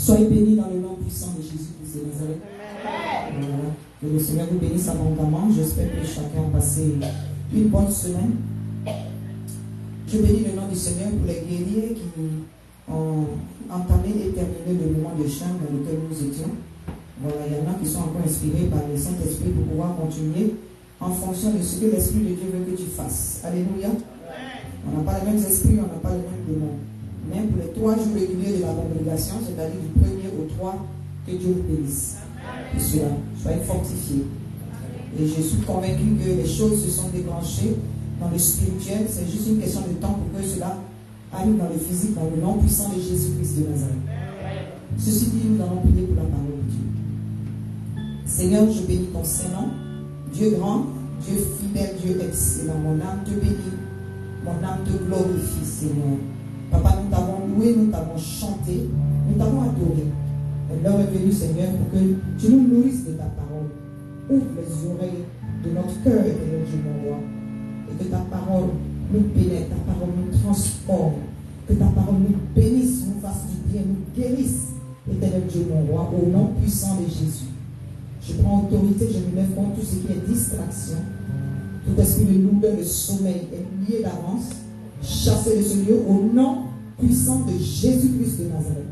Soyez bénis dans le nom puissant de Jésus-Christ de Nazareth. Voilà. Que le Seigneur vous bénisse abondamment. J'espère que chacun a passé une bonne semaine. Je bénis le nom du Seigneur pour les guerriers qui ont entamé et terminé le moment de chant dans lequel nous étions. Voilà, il y en a qui sont encore inspirés par le Saint-Esprit pour pouvoir continuer en fonction de ce que l'Esprit de Dieu veut que tu fasses. Alléluia. On n'a pas les mêmes esprits, on n'a pas les mêmes démons. Même pour les 3 jours réguliers de la congrégation, c'est-à-dire du 1er au 3, que Dieu vous bénisse. Pour cela, soyez fortifiés. Et je suis convaincu que les choses se sont déclenchées dans le spirituel. C'est juste une question de temps pour que cela arrive dans le physique, dans le nom puissant de Jésus-Christ de Nazareth. Ceci dit, nous allons prier pour la parole de Dieu. Seigneur, je bénis ton Saint-Nom. Dieu grand, Dieu fidèle, Dieu excellent. Mon âme te bénit, mon âme te glorifie, Seigneur. Papa, nous t'avons loué, nous t'avons chanté, nous t'avons adoré. Et l'heure est venue, Seigneur, pour que tu nous nourrisses de ta parole. Ouvre les oreilles de notre cœur, éternel Dieu, mon roi. Et que ta parole nous pénètre, ta parole nous transforme. Que ta parole nous bénisse, nous fasse du bien, nous guérisse, éternel Dieu, mon roi, au nom puissant de Jésus. Je prends autorité, je me lève contre tout ce qui est distraction. Tout esprit de lourdeur, de sommeil est lié d'avance. Chassez de ce lieu au nom puissant de Jésus-Christ de Nazareth.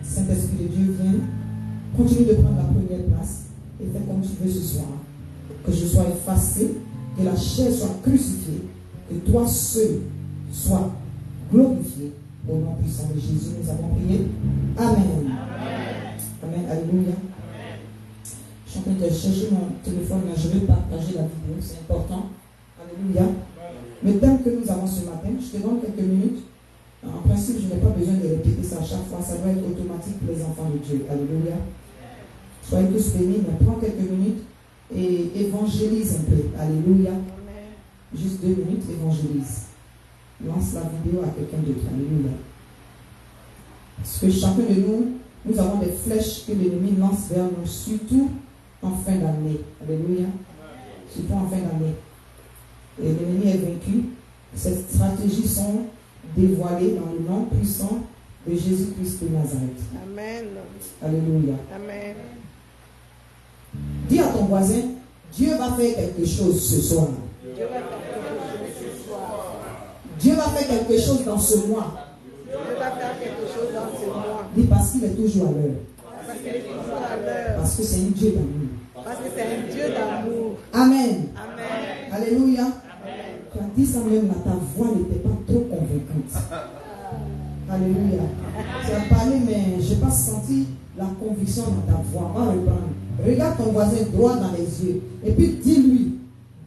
Saint-Esprit de Dieu, viens, continue de prendre la première place et fais comme tu veux ce soir. Que je sois effacé, que la chair soit crucifiée, que toi seul sois glorifié. Au nom puissant de Jésus, nous avons prié. Amen. Amen. Alléluia. Je suis en train de chercher mon téléphone, mais je vais partager la vidéo, c'est important. Alléluia. Le thème que nous avons ce matin, je te donne quelques minutes. En principe, je n'ai pas besoin de répéter ça à chaque fois, ça doit être automatique pour les enfants de Dieu. Alléluia. Soyez tous bénis, mais prends quelques minutes et évangélise un peu. Alléluia. Juste 2 minutes, évangélise. Lance la vidéo à quelqu'un d'autre. Alléluia. Parce que chacun de nous, nous avons des flèches que l'ennemi lance vers nous, surtout en fin d'année. Alléluia. Surtout en fin d'année. Et l'ennemi est vaincu. Ces stratégies sont dévoilées dans le nom puissant de Jésus-Christ de Nazareth. Amen. Alléluia. Amen. Dis à ton voisin, Dieu va faire quelque chose ce soir. Dieu va faire quelque chose dans ce mois. Dieu va faire quelque chose dans ce mois. Dis parce qu'il est toujours à l'heure. Parce qu'il est toujours à l'heure. Parce que c'est un Dieu d'amour. Parce que c'est un Dieu d'amour. Amen. Amen. Alléluia. Tu as dit ça même là, ta voix n'était pas trop convaincante. Alléluia. Tu as parlé, mais je n'ai pas senti la conviction dans ta voix. On va reprendre. Regarde ton voisin droit dans les yeux. Et puis dis-lui,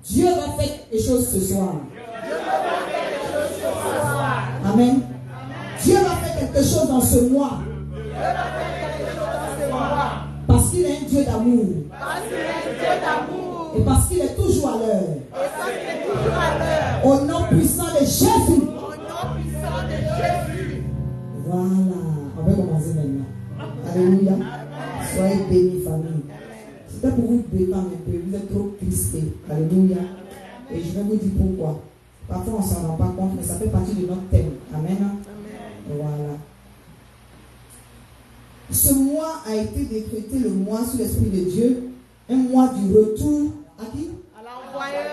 Dieu va faire quelque chose ce soir. Dieu va faire quelque chose ce soir. Amen. Dieu va faire quelque chose dans ce mois. Dieu va faire quelque chose dans ce mois. Parce qu'il est un Dieu d'amour. Parce qu'il est un Dieu d'amour. Et parce qu'il est toujours à l'heure. Et parce qu'il est toujours à l'heure. Au nom puissant de Jésus. Au nom puissant de Jésus. Voilà. On va commencer maintenant. Alléluia. Soyez bénis, famille. C'était pour vous détendre un peu. Vous êtes trop crispés. Alléluia. Et je vais vous dire pourquoi. Parfois, on ne s'en rend pas compte, mais ça fait partie de notre thème. Amen. Voilà. Ce mois a été décrété le mois sous l'Esprit de Dieu. Un mois du retour à qui? À l'envoyeur.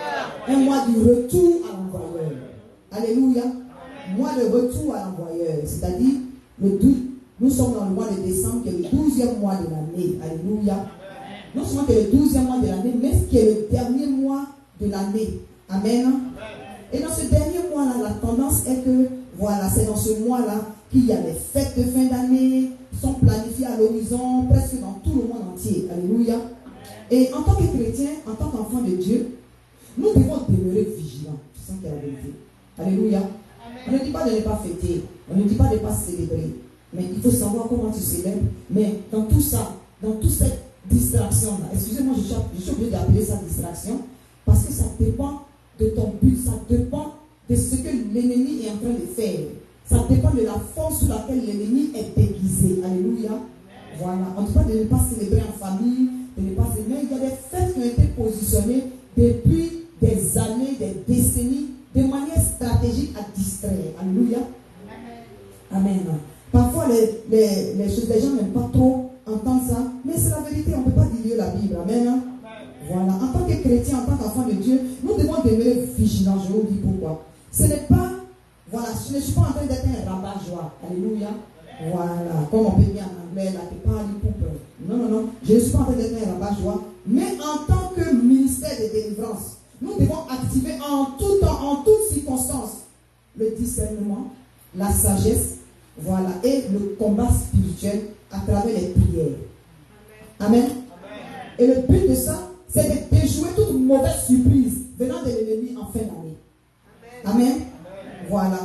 Un mois du retour à l'envoyeur. Alléluia. Mois de retour à l'envoyeur. C'est-à-dire, le 12, nous sommes dans le mois de décembre, qui est le 12e mois de l'année. Alléluia. Non seulement que le 12e mois de l'année, mais qui est le dernier mois de l'année. Amen. Et dans ce dernier mois-là, la tendance est que, voilà, c'est dans ce mois-là qu'il y a les fêtes de fin d'année, qui sont planifiées à l'horizon, presque dans tout le monde entier. Alléluia. Et en tant que chrétien, en tant qu'enfant de Dieu, nous devons demeurer vigilants. C'est ça qui est la vérité. Alléluia. On ne dit pas de ne pas fêter, on ne dit pas de ne pas célébrer, mais il faut savoir comment tu célèbres. Mais dans tout ça, dans toute cette distraction-là, excusez-moi, je suis obligé d'appeler ça distraction, parce que ça dépend de ton but, ça dépend de ce que l'ennemi est en train de faire. Ça dépend de la force sous laquelle l'ennemi est déguisé. Alléluia. Voilà. On ne dit pas de ne pas célébrer en famille, de ne pas célébrer. Mais il y a des fêtes qui ont été positionnées depuis des années, des décennies, de manière stratégique à distraire. Alléluia. Amen. Parfois, les choses les gens n'aiment pas trop entendre ça, mais c'est la vérité, on ne peut pas diluer la Bible. Amen. Hein? Voilà, en tant que chrétien, en tant qu'enfant de Dieu, nous devons demeurer vigilants. Je vous dis pourquoi. Ce n'est pas, voilà, je ne suis pas en train d'être un rabat-joie. Alléluia. Voilà, comme on peut dire en anglais, là, tu parles pour peur. Non, non, non, je ne suis pas en train d'être un rabat-joie, mais en tant que ministère de délivrance, nous devons activer en tout temps, en toutes circonstances, le discernement, la sagesse, voilà, et le combat spirituel à travers les prières. Amen. Amen. Et le but de ça, c'est de déjouer toute mauvaise surprise venant de l'ennemi en fin d'année. Amen. Amen. Voilà.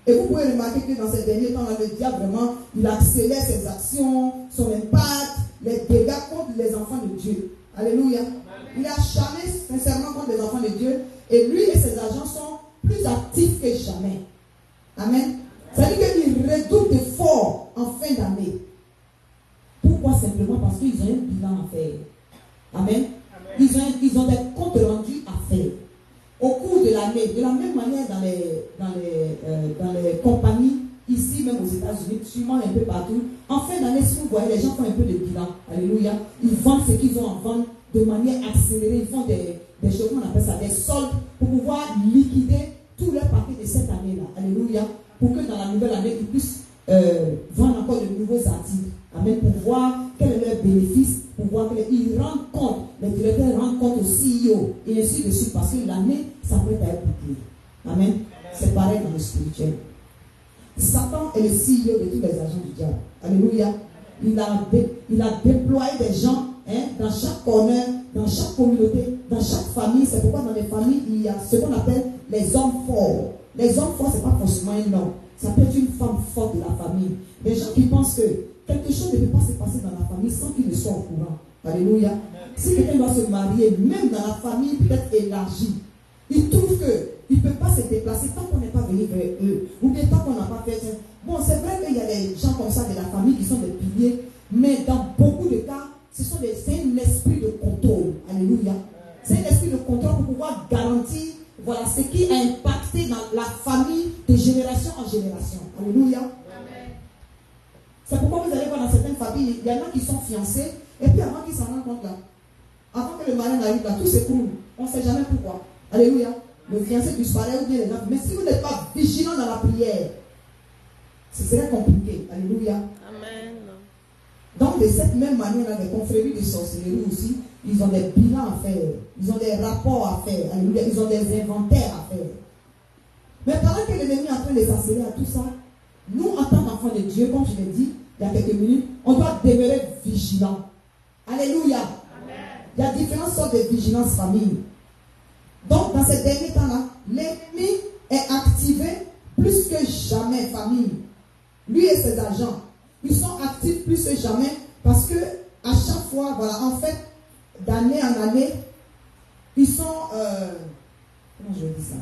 Et vous pouvez remarquer que dans ces derniers temps, le diable vraiment, il accélère ses actions, son impact, les dégâts contre les enfants de Dieu. Alléluia. Amen. Il est acharné sincèrement contre les enfants de Dieu. Et lui et ses agents sont plus actifs que jamais. Amen. C'est-à-dire qu'il redouble d'efforts en fin d'année. Pourquoi? Simplement parce qu'ils ont un bilan à faire. Amen. Ils ont des comptes rendus à faire. Au cours de l'année, de la même manière dans les compagnies, ici même aux États-Unis, sûrement un peu partout, en fin d'année, si vous voyez, les gens font un peu de bilan. Alléluia. Ils vendent ce qu'ils ont à vendre de manière accélérée. Ils font des choses, on appelle ça des soldes, pour pouvoir liquider tous leurs paquets de cette année-là. Alléluia. Pour que dans la nouvelle année, ils puissent vendre encore de nouveaux articles. Amen. Pour voir quel est leur bénéfice, pour voir qu'ils rendent compte, les directeurs rendent compte au CEO, et ainsi de suite, parce que l'année s'apprête à être bouclée. Amen. Amen. C'est pareil dans le spirituel. Satan est le CEO de tous les agents du diable. Alléluia. Il a déployé des gens dans chaque corner, dans chaque communauté, dans chaque famille. C'est pourquoi dans les familles, il y a ce qu'on appelle les hommes forts. Les hommes forts, ce n'est pas forcément un homme. Ça peut être une femme forte de la famille. Des gens qui pensent que quelque chose ne peut pas se passer dans la famille sans qu'ils ne soient au courant. Alléluia. Amen. Si quelqu'un doit se marier, même dans la famille peut-être élargie, il trouve qu'il ne peut pas se déplacer tant qu'on n'est pas venu vers eux. Ou bien tant qu'on n'a pas fait. Bon, c'est vrai qu'il y a des gens comme ça de la famille qui sont des piliers, mais dans beaucoup de cas, c'est un esprit de contrôle. Alléluia. C'est un esprit de contrôle pour pouvoir garantir, voilà, ce qui a impacté dans la famille de génération en génération. Alléluia. Amen. C'est pourquoi vous allez voir dans certaines familles, il y en a qui sont fiancés, et puis avant qu'ils s'en rendent compte là, avant que le mariage n'arrive là, tout s'écroule. On ne sait jamais pourquoi. Alléluia. Le fiancé disparaît ou bien les gens. Mais si vous n'êtes pas vigilant dans la prière, ce serait compliqué. Alléluia. Amen. Donc, de cette même manière, les confréries de sorcellerie aussi, ils ont des bilans à faire. Ils ont des rapports à faire. Alléluia. Ils ont des inventaires à faire. Mais pendant que l'ennemi est en train de s'accélérer à tout ça, nous, en tant qu'enfants de Dieu, comme je l'ai dit il y a quelques minutes, on doit demeurer vigilants. Alléluia. Amen. Il y a différentes sortes de vigilance famille. Donc, dans ces derniers temps-là, l'ennemi est activé plus que jamais, famille. Lui et ses agents, ils sont actifs plus que jamais parce que à chaque fois, voilà, en fait, d'année en année, ils sont, comment je vais dire ça?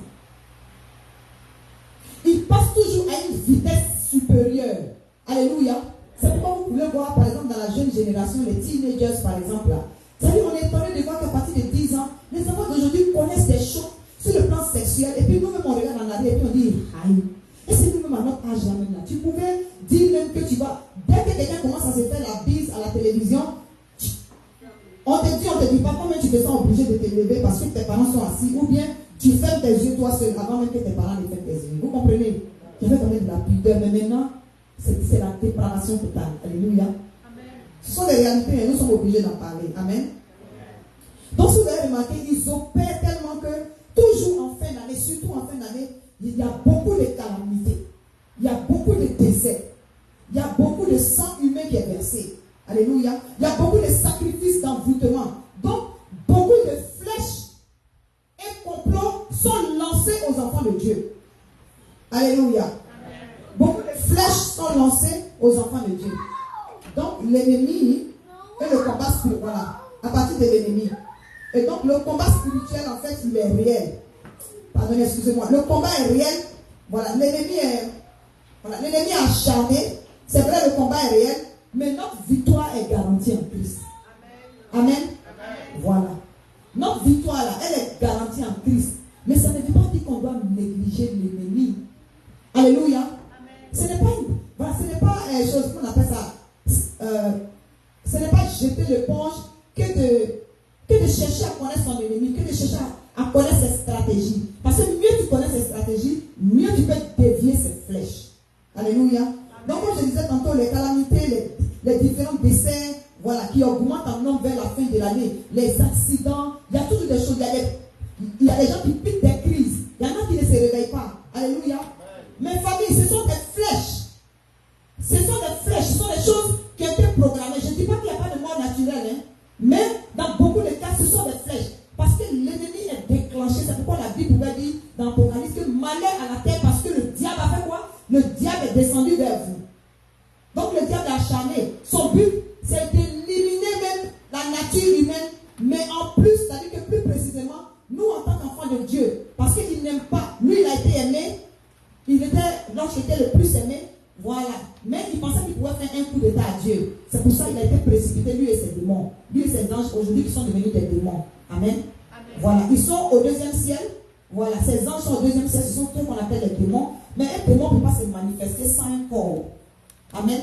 Ils passent toujours à une vitesse supérieure. Alléluia. C'est pourquoi vous pouvez voir, par exemple, dans la jeune génération, les teenagers, par exemple, là. C'est-à-dire, on est étonné de voir qu'à partir de 10 ans, les enfants d'aujourd'hui connaissent des choses sur le plan sexuel. Et puis nous-mêmes, on regarde en arrière et puis on dit, aïe. Et c'est nous-mêmes à notre âge là même là. Tu pouvais dire même que tu vas, dès que quelqu'un commence à se faire la bise à la télévision, on te dit pas comment tu te sens obligé de te lever parce que tes parents sont assis, ou bien tu fermes tes yeux toi seul avant même que tes parents ne ferment tes yeux. Vous comprenez? Tu fais quand même de la pudeur, mais maintenant, c'est la dépravation totale. Alléluia. Amen. Ce sont des réalités et nous sommes obligés d'en parler. Amen. Donc, si vous avez remarqué, ils opèrent tellement que toujours en fin d'année, surtout en fin d'année, il y a beaucoup de calamités. Il y a beaucoup de décès. Il y a beaucoup de sang humain qui est versé. Alléluia. Il y a beaucoup de sacrifices d'envoûtement. Donc, beaucoup de flèches et complots sont lancés aux enfants de Dieu. Alléluia. Amen. Beaucoup de flèches sont lancées aux enfants de Dieu. Donc, l'ennemi et le combat spirituel, voilà, à partir de l'ennemi. Et donc, le combat spirituel, en fait, il est réel. Pardonnez, excusez-moi. Le combat est réel. Voilà, l'ennemi est acharné. C'est vrai, le combat est réel. Mais notre victoire est garantie en Christ. Amen. Amen. Amen. Voilà. Notre victoire, là, elle est garantie en Christ. Mais ça ne veut pas dire qu'on doit négliger l'ennemi. Alléluia. Amen. Ce n'est pas chose qu'on appelle ça chercher à connaître son ennemi que de chercher à connaître ses stratégies. Parce que mieux tu connais ses stratégies, mieux tu peux dévier ses flèches. Alléluia. Donc, comme je disais tantôt, les calamités, les différents décès, voilà, qui augmentent en nombre vers la fin de l'année, les accidents, il y a toujours des choses. Il y a des gens qui piquent des crises. Il y en a qui ne se réveillent pas. Alléluia. Mes familles, ce sont des flèches. Ce sont des flèches, ce sont des choses qui ont été programmées. Je ne dis pas qu'il n'y a pas de mort naturelle, hein, mais dans beaucoup de cas, ce sont des flèches. Parce que l'ennemi est déclenché. C'est pourquoi la Bible pouvait dire dans l'Apocalypse que malheur à la terre, parce que le diable a fait quoi? Le diable est descendu vers vous. Donc le diable est acharné. Son but, c'est d'éliminer même la nature humaine, mais en plus, c'est-à-dire que plus précisément, nous en tant qu'enfants de Dieu, parce qu'il n'aime pas, lui il a été aimé, l'ange était le plus aimé, voilà. Mais il pensait qu'il pouvait faire un coup d'état à Dieu. C'est pour ça qu'il a été précipité, lui et ses démons. Lui et ses anges, aujourd'hui, qui sont devenus des démons. Amen. Amen. Voilà, ils sont au deuxième ciel. Voilà, ces anges sont au deuxième ciel, ce sont ceux qu'on appelle les démons. Mais un démon ne peut pas se manifester sans un corps. Amen.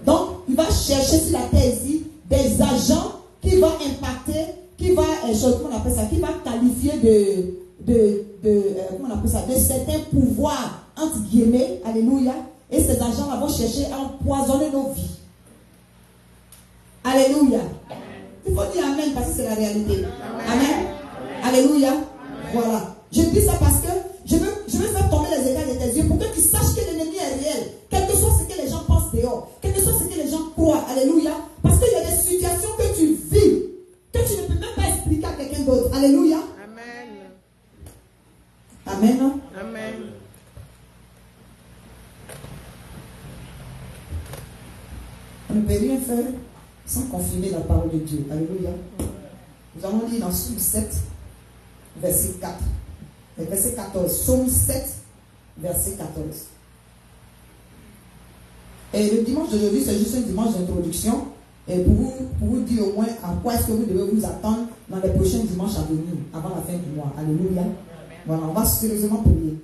Donc, il va chercher sur la terre ici des agents qui vont impacter, qui va, comment on appelle ça, qui va qualifier comment on appelle ça, de certains pouvoirs, entre guillemets, alléluia. Et ces agents vont chercher à empoisonner nos vies. Alléluia. Il faut dire amen parce que c'est la réalité. Amen. Alléluia. Voilà. Je dis ça parce que je veux faire tomber les écailles de tes yeux pour que tu saches que l'ennemi est réel. Quel que soit ce que les gens pensent dehors, quel que soit ce que les gens croient. Alléluia. Parce qu'il y a des situations que tu vis, que tu ne peux même pas expliquer à quelqu'un d'autre. Alléluia. Amen. Amen. Amen. On ne peut rien faire sans confirmer la parole de Dieu. Alléluia. Nous allons lire dans Psaume 7, verset 4. Verset 14. Psaume 7, verset 14. Et le dimanche d'aujourd'hui, c'est juste un dimanche d'introduction. Et pour vous dire au moins à quoi est-ce que vous devez vous attendre dans les prochains dimanches à venir, avant la fin du mois. Alléluia. Voilà, on va sérieusement prier.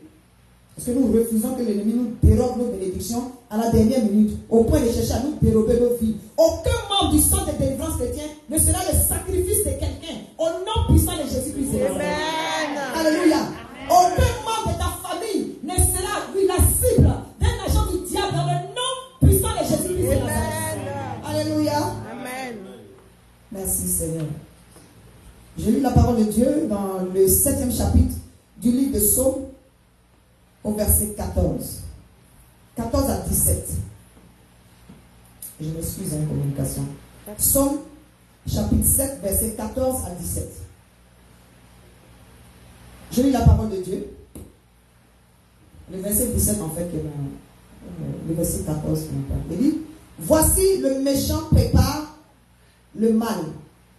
Parce que nous refusons que l'ennemi nous dérobe nos bénédictions à la dernière minute, au point de chercher à nous dérober nos vies. Aucun membre du sang de délivrance chrétien ne sera le sacrifice de quelqu'un au nom puissant de Jésus-Christ. Amen. Alléluia. Aucun membre de ta famille ne sera la cible d'un agent du diable dans le nom puissant de Jésus-Christ. Alléluia. Amen. Merci Seigneur. Je lis la parole de Dieu dans le 7e chapitre du livre de Psaume, au verset 14. 14 à 17. Je m'excuse, hein, communication. Psaume, chapitre 7, verset 14 à 17. Je lis la parole de Dieu. Le verset 17, en fait, le verset 14. Il dit, voici le méchant prépare le mal.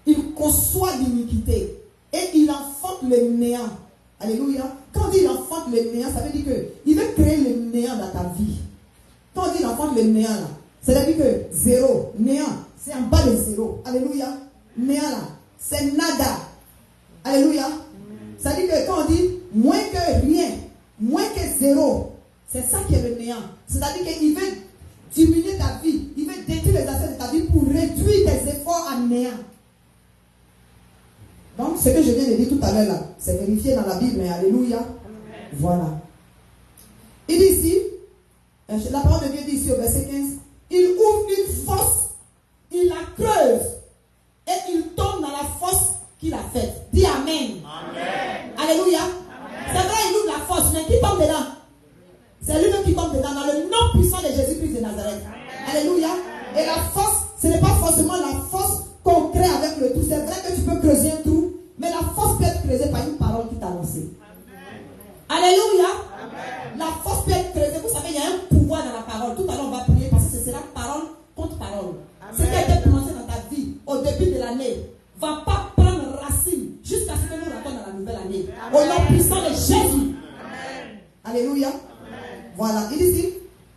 Il conçoit l'iniquité et il enfante le néant. Alléluia. Quand on dit il enfante le néant, ça veut dire qu'il veut créer le néant dans ta vie. Quand on dit il enfante le néant, là, ça veut dire que zéro, néant, c'est en bas de zéro. Alléluia. Néant, là, c'est nada. Alléluia. Ça veut dire que quand on dit moins que rien, moins que zéro, c'est ça qui est le néant. C'est-à-dire qu'il veut diminuer ta vie, il veut détruire les aspects de ta vie pour réduire tes efforts à néant. Donc, ce que je viens de dire tout à l'heure là, c'est vérifié dans la Bible, mais alléluia. Amen. Voilà. Il dit ici, la parole de Dieu dit ici au verset 15, il ouvre une fosse, il la creuse, et il tombe dans la fosse qu'il a faite. Dis amen. Amen. Alléluia. Amen. C'est vrai, il ouvre la fosse, mais qui tombe dedans? C'est lui-même qui tombe dedans, dans le nom puissant de Jésus-Christ de Nazareth. Amen. Alléluia. Amen. Et la fosse, ce n'est pas forcément la fosse qu'on crée avec le tout. C'est vrai que tu peux creuser un trou, mais la fosse peut être creusée par une parole qui t'a lancé. Alléluia. Amen. La fosse peut être creusée. Vous savez, il y a un pouvoir dans la parole. Tout à l'heure, on va prier parce que ce sera parole contre parole. Amen. Ce qui a été prononcé dans ta vie au début de l'année ne va pas prendre racine jusqu'à ce que nous rentrons dans la nouvelle année. Amen. Au nom puissant de Jésus. Amen. Alléluia. Amen. Voilà. Il dit,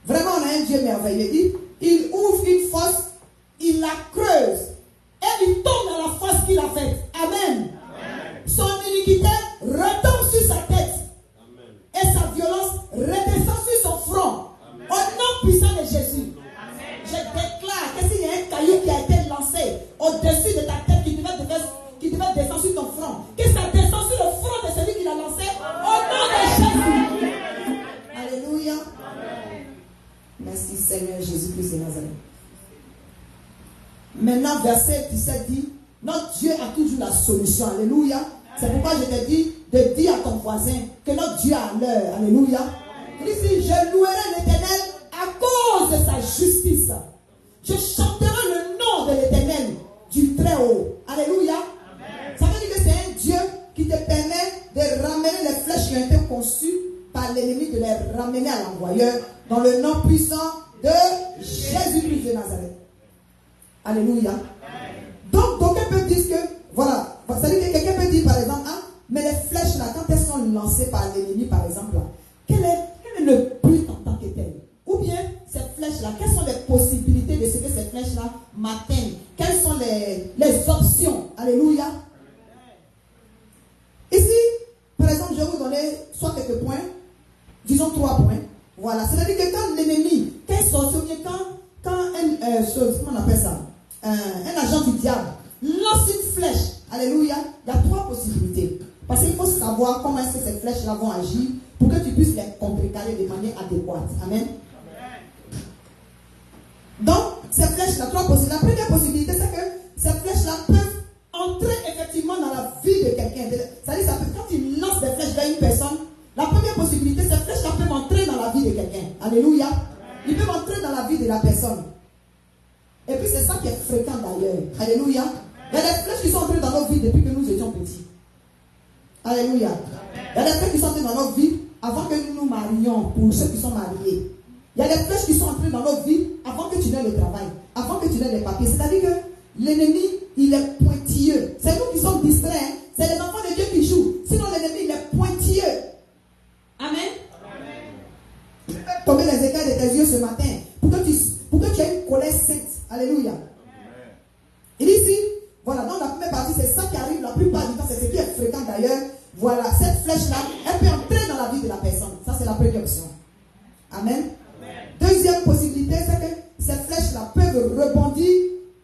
vraiment, on a un Dieu merveilleux. Il ouvre une fosse, il la creuse. Et il tombe dans la fosse qu'il a faite. Amen. Amen. Son iniquité retombe sur sa tête. Amen. Et sa violence redescend sur son front. Amen. Au nom puissant de Jésus. Amen. Je déclare que s'il y a un caillou qui a été lancé au-dessus de ta tête qui devait descendre sur ton Maintenant, verset 17 dit, notre Dieu a toujours la solution. Alléluia. C'est pourquoi je te dis de dire à ton voisin que notre Dieu a l'heure. Alléluia. Il dit, je louerai l'Éternel à cause de sa justice. Je chanterai le nom de l'Éternel du Très-Haut. Alléluia. Amen. Ça veut dire que c'est un Dieu qui te permet de ramener les flèches qui ont été conçues par l'ennemi, de les ramener à l'envoyeur dans le nom puissant de Jésus-Christ de Nazareth. Alléluia. Donc, d'aucuns peuvent dire que, voilà, c'est-à-dire que quelqu'un peut dire par exemple, ah, mais les flèches là, quand elles sont lancées par l'ennemi, par exemple, là, quel est le but en tant que tel? Ou bien, ces flèches-là, quelles sont les possibilités de ce que ces flèches-là m'atteignent? Quelles sont les options? Alléluia. Ici, par exemple, je vais vous donner soit quelques points, disons 3 points. Voilà, c'est-à-dire que quand l'ennemi, quand il sort, quand comment on appelle ça? Un agent du diable lance une flèche, alléluia, il y a 3 possibilités. Parce qu'il faut savoir comment est-ce que ces flèches-là vont agir pour que tu puisses les contrecarrer de manière adéquate. Amen. Donc, ces flèches-là, 3 possibilités. La première possibilité, c'est que ces flèches-là peuvent entrer effectivement dans la vie de quelqu'un. C'est-à-dire, quand tu lances des flèches vers une personne, la première possibilité, ces flèches-là peuvent entrer dans la vie de quelqu'un. Alléluia. Ils peuvent entrer dans la vie de la personne. Et puis, c'est ça qui est fréquent d'ailleurs. Alléluia. Il y a des flèches qui sont entrées dans nos vies depuis que nous étions petits. Alléluia. Il y a des flèches qui sont entrées dans nos vies avant que nous nous marions, pour ceux qui sont mariés. Il y a des flèches qui sont entrées dans notre vie avant que tu n'aies le travail, avant que tu n'aies les papiers. C'est-à-dire que l'ennemi, il est pointilleux. C'est nous qui sommes distraits. Hein? C'est les enfants de Dieu qui jouent. Sinon, l'ennemi, il est pointilleux. Amen. Je vais tomber les écailles de tes yeux ce matin pour que tu aies une colère sainte. Alléluia. Il dit ici, voilà, dans la première partie, c'est ça qui arrive la plupart du temps. C'est ce qui est fréquent d'ailleurs. Voilà, cette flèche-là, elle peut entrer dans la vie de la personne. Ça, c'est la première option. Amen. Deuxième possibilité, c'est que ces flèches-là peuvent rebondir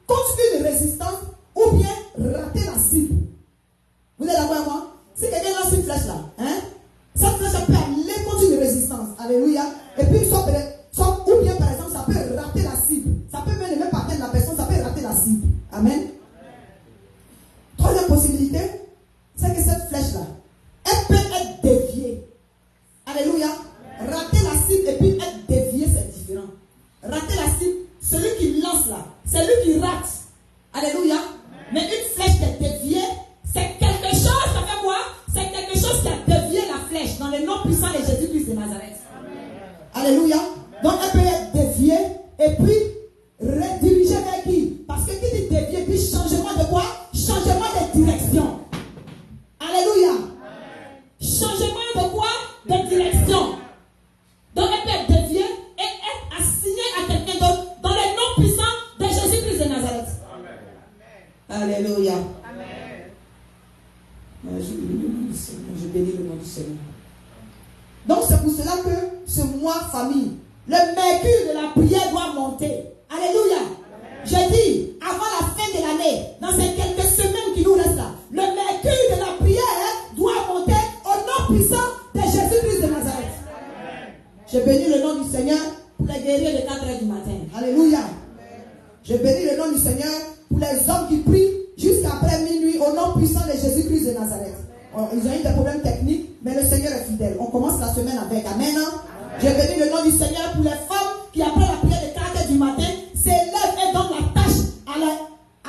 contre une résistance ou bien rater la cible. Vous êtes d'accord avec moi? Si quelqu'un lance une flèche là, hein, cette flèche peut aller contre une résistance. Alléluia. Et puis, ou bien par exemple, ça peut rater la cible. Ça peut même pas atteindre la personne, ça peut rater la cible. Amen. Troisième possibilité, c'est que cette flèche là, elle peut être déviée. Alléluia. Rater la cible et puis être dévié, c'est différent. Rater la cible, celui qui lance là, c'est lui qui rate. Alléluia. Mais une flèche qui est déviée, c'est quelque chose, ça fait quoi? C'est quelque chose qui a dévié la flèche dans le nom puissant de Jésus-Christ de Nazareth. Alléluia. Donc elle peut être déviée et puis redirigée vers qui? Parce que qui dit dévié, dit changement de quoi? Changement de direction. Alléluia. Changement de quoi? De direction. Donc elle peut être déviée et être assignée à quelqu'un d'autre dans le nom puissant de Jésus-Christ de Nazareth. Amen. Alléluia. Amen. Je bénis le nom du Seigneur. Donc c'est pour cela que ce mois famille, le mercure de la prière doit monter. Alléluia. Je dis, avant la fin de l'année, dans ces quelques semaines qui nous restent là, le mercure de la prière doit monter au nom puissant de Jésus-Christ de Nazareth. Je bénis le nom du Seigneur pour les guerriers de 4 heures du matin. Alléluia. Je bénis le nom du Seigneur pour les hommes qui prient jusqu'après minuit au nom puissant de Jésus-Christ de Nazareth. Ils ont eu des problèmes techniques, mais le Seigneur est fidèle. On commence la semaine avec. Amen. Je bénis le nom du Seigneur pour les femmes qui, après la prière de 4 heures du matin, s'élèvent et donnent la tâche à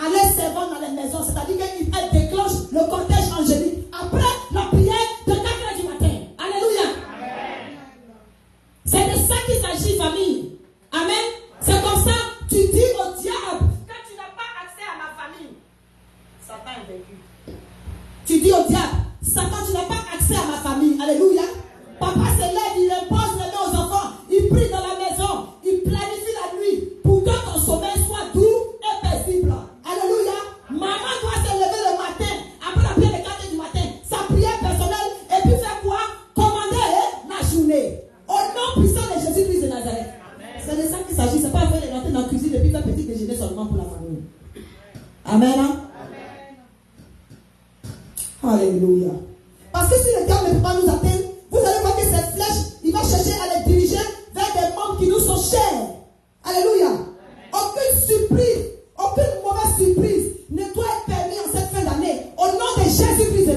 leurs servantes dans les maisons. C'est-à-dire qu'elles déclenchent le cortège angélique après la prière de 4 heures du matin. Alléluia. C'est de ça qu'il s'agit, famille. Amen. C'est comme ça, tu dis au diable, quand tu n'as pas accès à ma famille, Satan est vaincu. Tu dis au diable, Satan, tu n'as pas accès à ma famille. Alléluia. Papa se lève, il impose les mains aux enfants, il prie dans la maison, il planifie la nuit pour que ton sommeil soit doux et paisible. Alléluia. Maman doit se lever le matin, après la prière de 4 heures du matin, sa prière personnelle, et puis faire quoi? Commander la journée. Au nom puissant de Jésus-Christ de Nazareth. C'est de ça qu'il s'agit. C'est pas faire les rentrer dans la cuisine et puis faire petit déjeuner seulement pour la famille. Amen. Hein? Amen. Alléluia. Parce que si le diable ne peut pas nous atteindre, vous allez voir que cette flèche, il va chercher à les diriger vers des membres qui nous sont chers. Alléluia. Aucune surprise, aucune mauvaise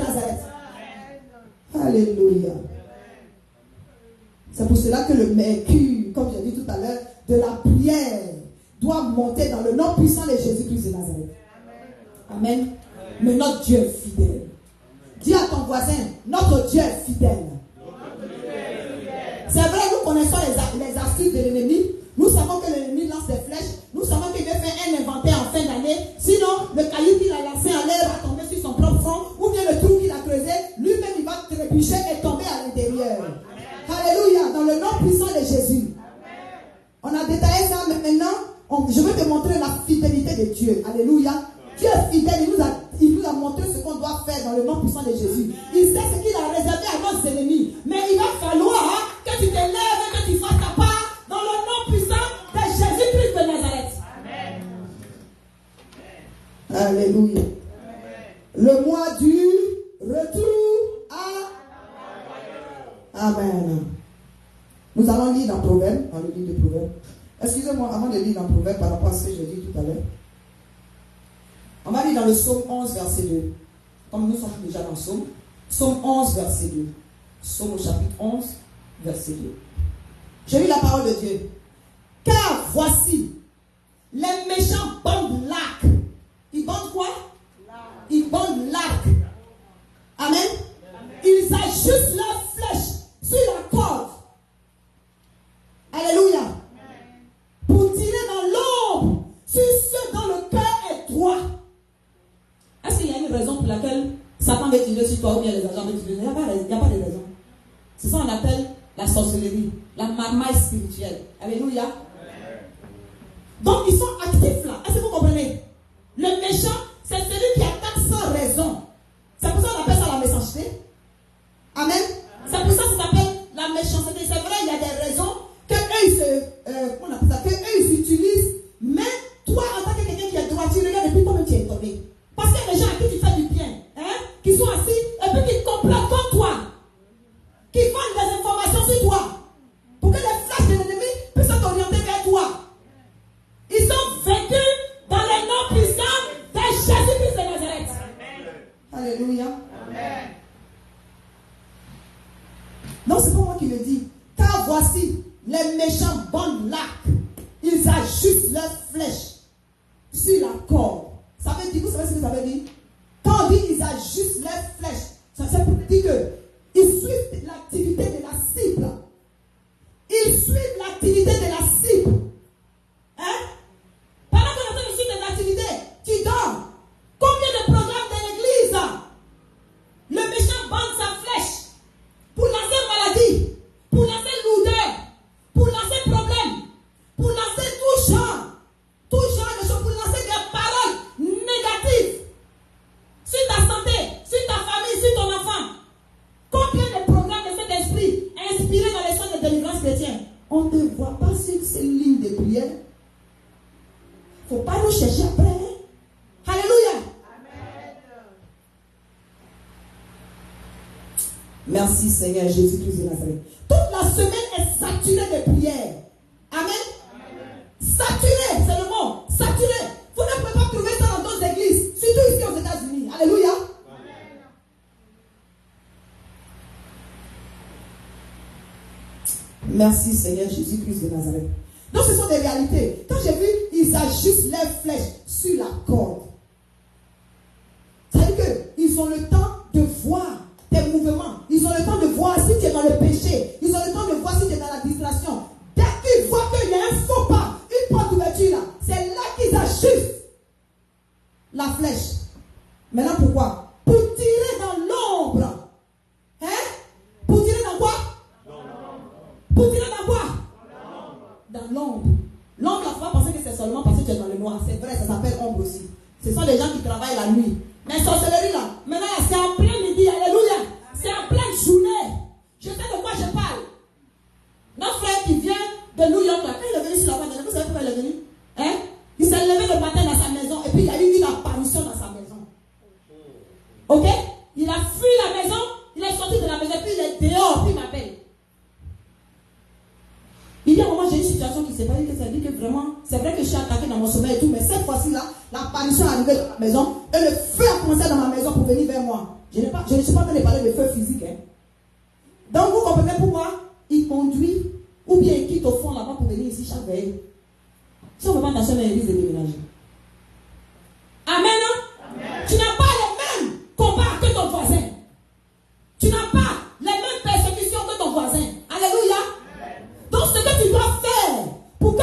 Nazareth. Alléluia. C'est pour cela que le mercure, comme j'ai dit tout à l'heure, de la prière doit monter dans le nom puissant de Jésus-Christ de Nazareth. Amen. Mais notre Dieu est fidèle. Dis à ton voisin, notre Dieu est fidèle. C'est vrai, nous connaissons les astuces de l'ennemi. Nous savons que l'ennemi lance des flèches. Nous savons qu'il veut faire un inventaire en fin d'année. Sinon, le caillou qu'il a lancé en l'air va tomber sur son propre front. Ou bien le trou qu'il a creusé, lui-même il va trébucher et tomber à l'intérieur. Alléluia. Dans le nom puissant de Jésus. On a détaillé ça, mais maintenant, je veux te montrer la fidélité de Dieu. Alléluia. Dieu est fidèle. Il nous a montré ce qu'on doit faire dans le nom puissant de Jésus. Il sait ce qu'il a réservé à nos ennemis. Mais il va falloir que tu te lèves et que tu fasses ta part dans le nom puissant de Jésus-Christ de Nazareth. Amen. Alléluia. Le mois du retour à... Amen. Nous allons lire dans Proverbes, dans le livre de Proverbes. Excusez-moi, avant de lire dans Proverbes par rapport à ce que j'ai dit tout à l'heure. On va lire dans le psaume 11, verset 2. Comme nous sommes déjà dans le psaume. Psaume 11, verset 2. Psaume au chapitre 11, verset 2. Je lis la parole de Dieu. Car voici, les méchants bandent l'arc. Ils bandent quoi? Ils bandent l'arc. Amen. Ils ajustent leurs flèches sur la corde. Alléluia. Pour tirer dans l'ombre sur ceux dont le cœur est droit. Est-ce qu'il y a une raison pour laquelle Satan veut tirer sur toi ou bien les agents veulent tirer? Il n'y a pas de raison. C'est ça qu'on appelle la sorcellerie, la marmaille spirituelle. Alléluia. Donc ils sont actifs là. Est-ce que vous comprenez? Le méchant, c'est celui qui attaque sans raison. C'est pour ça qu'on appelle ça la méchanceté. Amen. C'est pour ça que ça s'appelle la méchanceté. C'est vrai, il y a des raisons que eux ils utilisent. Mais toi, en tant que quelqu'un qui est droit, tu regardes depuis toi-même tu es étonné. Parce qu'il y a des gens à qui tu fais du bien, qui sont assis et puis qui complotent contre toi, qui vendent des informations sur toi, pour que les flashs de l'ennemi puissent t'orienter vers toi. Ils sont vaincus dans le nom puissant de Jésus-Christ de Nazareth. Alléluia. Amen. Non, c'est pas moi qui le dis. Car voici, les méchants bandent l'arc. Ils ajustent leurs flèches sur la corde. Ça veut dire, vous savez ce que ça veut dire? Quand on dit ils ajustent leurs flèches, ça veut dire qu'ils suivent l'activité de la cible. Ils suivent l'activité de la cible. Pendant qu'on est en train de suivre des activités, tu dors. Combien de programmes de l'église? Le méchant bande sa flèche pour lancer maladie, pour lancer lourdeur, pour lancer problème, pour lancer tout genre de choses, pour lancer des paroles négatives sur ta santé, sur ta famille, sur ton enfant. Combien de programmes de cet esprit inspirés dans les centres de délivrance chrétienne? On ne voit pas sur ces lignes de prière. Il ne faut pas nous chercher après. Alléluia. Amen. Merci Seigneur Jésus-Christ de Nazareth. Toute la semaine est saturée de prière. Amen. Saturé, c'est le mot. Saturé. Vous ne pouvez pas trouver ça dans d'autres églises, surtout ici aux États-Unis. Alléluia. Amen. Merci Seigneur Jésus-Christ de Nazareth. Donc ce sont des réalités. Quand j'ai vu, ils ajustent leurs flèches sur la corde. C'est-à-dire qu'ils ont le temps de voir tes mouvements. Ils ont le temps de voir si tu es dans le péché. Ils ont le temps de voir si tu es dans la distraction. Dès qu'ils voient qu'il y a un faux pas, une porte d'ouverture là, c'est là qu'ils ajustent la flèche. Maintenant pourquoi? Pour tirer dans l'ombre. Pour tirer dans quoi? Pour tirer dans quoi? Dans l'ombre. L'ombre, là, il faut pas penser que c'est seulement parce que tu es dans le noir. C'est vrai, ça s'appelle ombre aussi. Ce sont des gens qui travaillent la nuit. Mais sorcellerie là, maintenant là, c'est en plein midi. Alléluia. C'est en pleine journée. Je sais de quoi je parle. Notre frère qui vient de New York, là, quand il est venu sur la voie, vous savez pourquoi il est venu? Il s'est levé le matin dans sa maison et puis il y a eu une apparition dans sa maison. Ok? Il a fui la maison, il est sorti de la maison et puis il est dehors, puis il m'appelle. Il y a un moment, j'ai une situation qui s'est passée, ça dit que vraiment, c'est vrai que je suis attaqué dans mon sommeil et tout, mais cette fois-ci là, l'apparition est arrivée dans ma maison et le feu a commencé dans ma maison pour venir vers moi. Je ne suis pas en train de parler de feu physique. Hein. Donc vous comprenez pourquoi il conduit ou bien il quitte au fond là-bas pour venir ici chaque veille. Si on ne veut pas t'acheter l'église de déménager. Amen. Tu n'as pas les mêmes combats que ton voisin. Tu n'as pas les mêmes persécutions que ton voisin. Alléluia. Donc ce que tu dois faire pour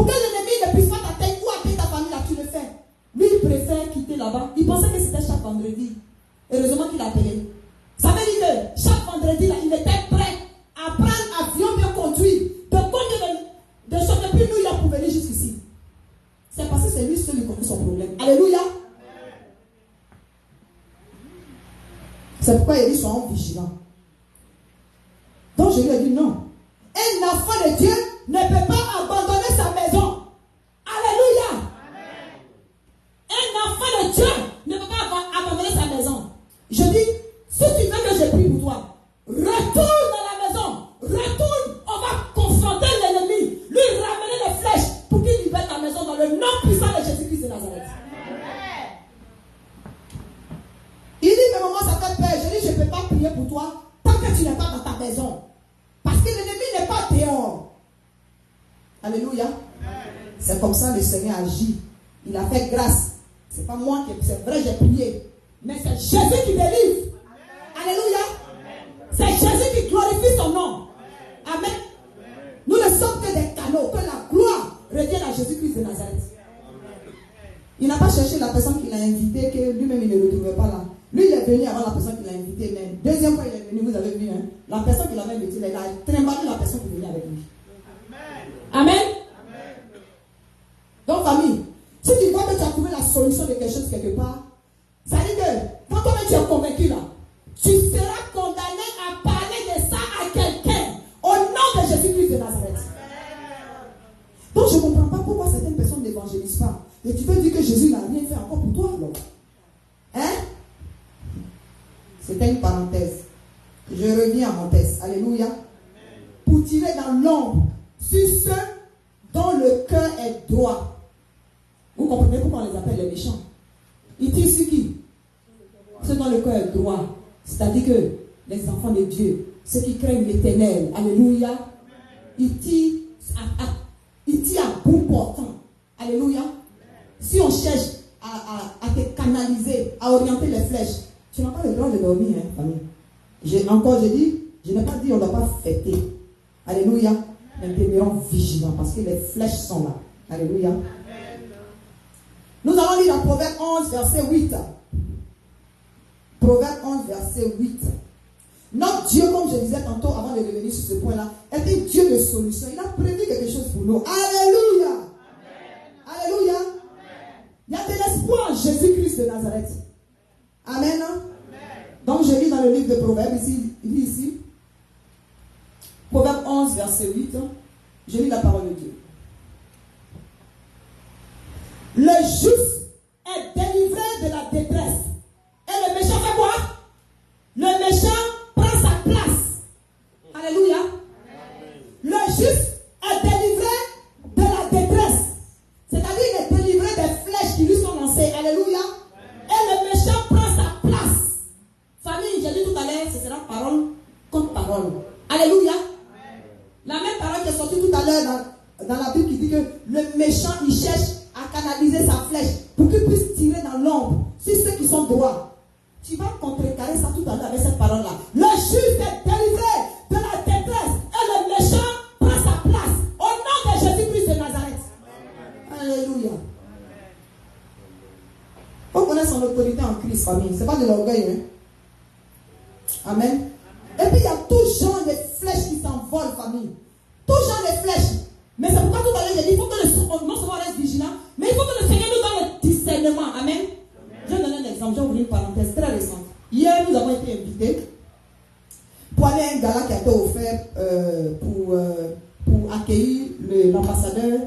que l'ennemi ne puisse pas t'atteindre ou atteindre ta famille, là, tu le fais. Lui, il préfère quitter là-bas. Il pensait que c'était chaque vendredi. Heureusement qu'il a appelé. Ça veut dire que chaque vendredi, là, il était prêt à prendre avion bien conduit, de conduire de choses depuis New York pour venir jusqu'ici. C'est parce que c'est lui seul qui connaît son problème. Alléluia. C'est pourquoi il dit soyons vigilants. Donc je lui ai dit non. Un enfant de Dieu ne peut pas abandonner sa maison. Alléluia. Un enfant de Dieu ne peut pas abandonner sa maison. Je dis, si tu veux que je prie pour toi, retourne dans la maison. Retourne, on va confronter l'ennemi, lui ramener les flèches pour qu'il libère ta maison dans le nom puissant de Jésus-Christ de Nazareth. Il dit, mais maman, ça fait peur. Je dis, je ne peux pas prier pour toi tant que tu n'es pas dans ta maison. Parce que l'ennemi n'est pas dehors. Alléluia. C'est comme ça le Seigneur agit. Il a fait grâce. C'est pas moi qui, c'est vrai, j'ai prié. Mais c'est Jésus qui délivre. Alléluia. C'est Jésus qui glorifie son nom. Amen. Nous ne sommes que des canaux. Que la gloire revienne à Jésus-Christ de Nazareth. Il n'a pas cherché la personne qui l'a invité, que lui-même il ne le retrouvait pas là. Lui, il est venu avant la personne qui l'a invité. Mais deuxième fois, il est venu, vous avez vu, hein, la personne qui l'avait invité, il a trimballé la personne qui venait avec lui. Amen. Amen. Donc, famille, si tu vois que tu as trouvé la solution de quelque chose quelque part, ça veut dire que quand toi-même tu es convaincu là, tu seras condamné à parler de ça à quelqu'un au nom de Jésus-Christ de Nazareth. Donc, je ne comprends pas pourquoi certaines personnes n'évangélisent pas. Et tu peux dire que Jésus n'a rien fait encore pour toi, alors. Hein? C'était une parenthèse. Je reviens à mon texte. Alléluia. Pour tirer dans l'ombre sur ceux dont le cœur est droit. Vous comprenez pourquoi on les appelle les méchants? Ils tirent sur qui? Ceux dont le cœur est droit. C'est-à-dire que les enfants de Dieu, ceux qui craignent l'Éternel. Alléluia. Ils tirent à bout portant. Alléluia. Si on cherche à te canaliser, à orienter les flèches, tu n'as pas le droit de dormir, hein, famille. Je dis, je n'ai pas dit on ne doit pas fêter. Alléluia. Mais demeurons vigilants parce que les flèches sont là. Alléluia. Nous allons lire dans Proverbe 11, verset 8. Proverbe 11, verset 8. Notre Dieu, comme je disais tantôt avant de revenir sur ce point-là, est un Dieu de solution. Il a prévu quelque chose pour nous. Alléluia. Alléluia. Il y a de l'espoir en Jésus-Christ de Nazareth. Amen. Donc je lis dans le livre de Proverbes, ici, il dit ici, Proverbe 11, verset 8, je lis la parole de Dieu. Le juste est délivré de la détresse. Et le méchant fait quoi? Le méchant prend sa place. Alléluia. Le juste est délivré de la détresse. C'est-à-dire qu'il est délivré des flèches qui lui sont lancées. Alléluia. Et le méchant prend sa place. Famille, j'ai dit tout à l'heure, ce sera parole contre parole. Alléluia. La même parole qui est sortie tout à l'heure dans la Bible qui dit que le méchant, il cherche à canaliser sa flèche pour qu'il puisse tirer dans l'ombre sur ceux qui sont droits. Tu vas contrecarrer ça tout à l'heure avec cette parole-là. Le juste est délivré de la détresse et le méchant prend sa place au nom de Jésus-Christ de Nazareth. Alléluia. On connaît son autorité en Christ, famille. Ce n'est pas de l'orgueil. Hein? Amen. Et puis il y a tout genre de flèches qui s'envolent, famille. Tout genre de flèches. Mais c'est pourquoi tout à l'heure j'ai dit il faut que non seulement reste vigilant, mais il faut que le Seigneur nous donne le discernement. Amen. Je vais donner un exemple. Je vais ouvrir une parenthèse très récente. Hier, nous avons été invités pour aller à un gala qui a été offert pour accueillir l'ambassadeur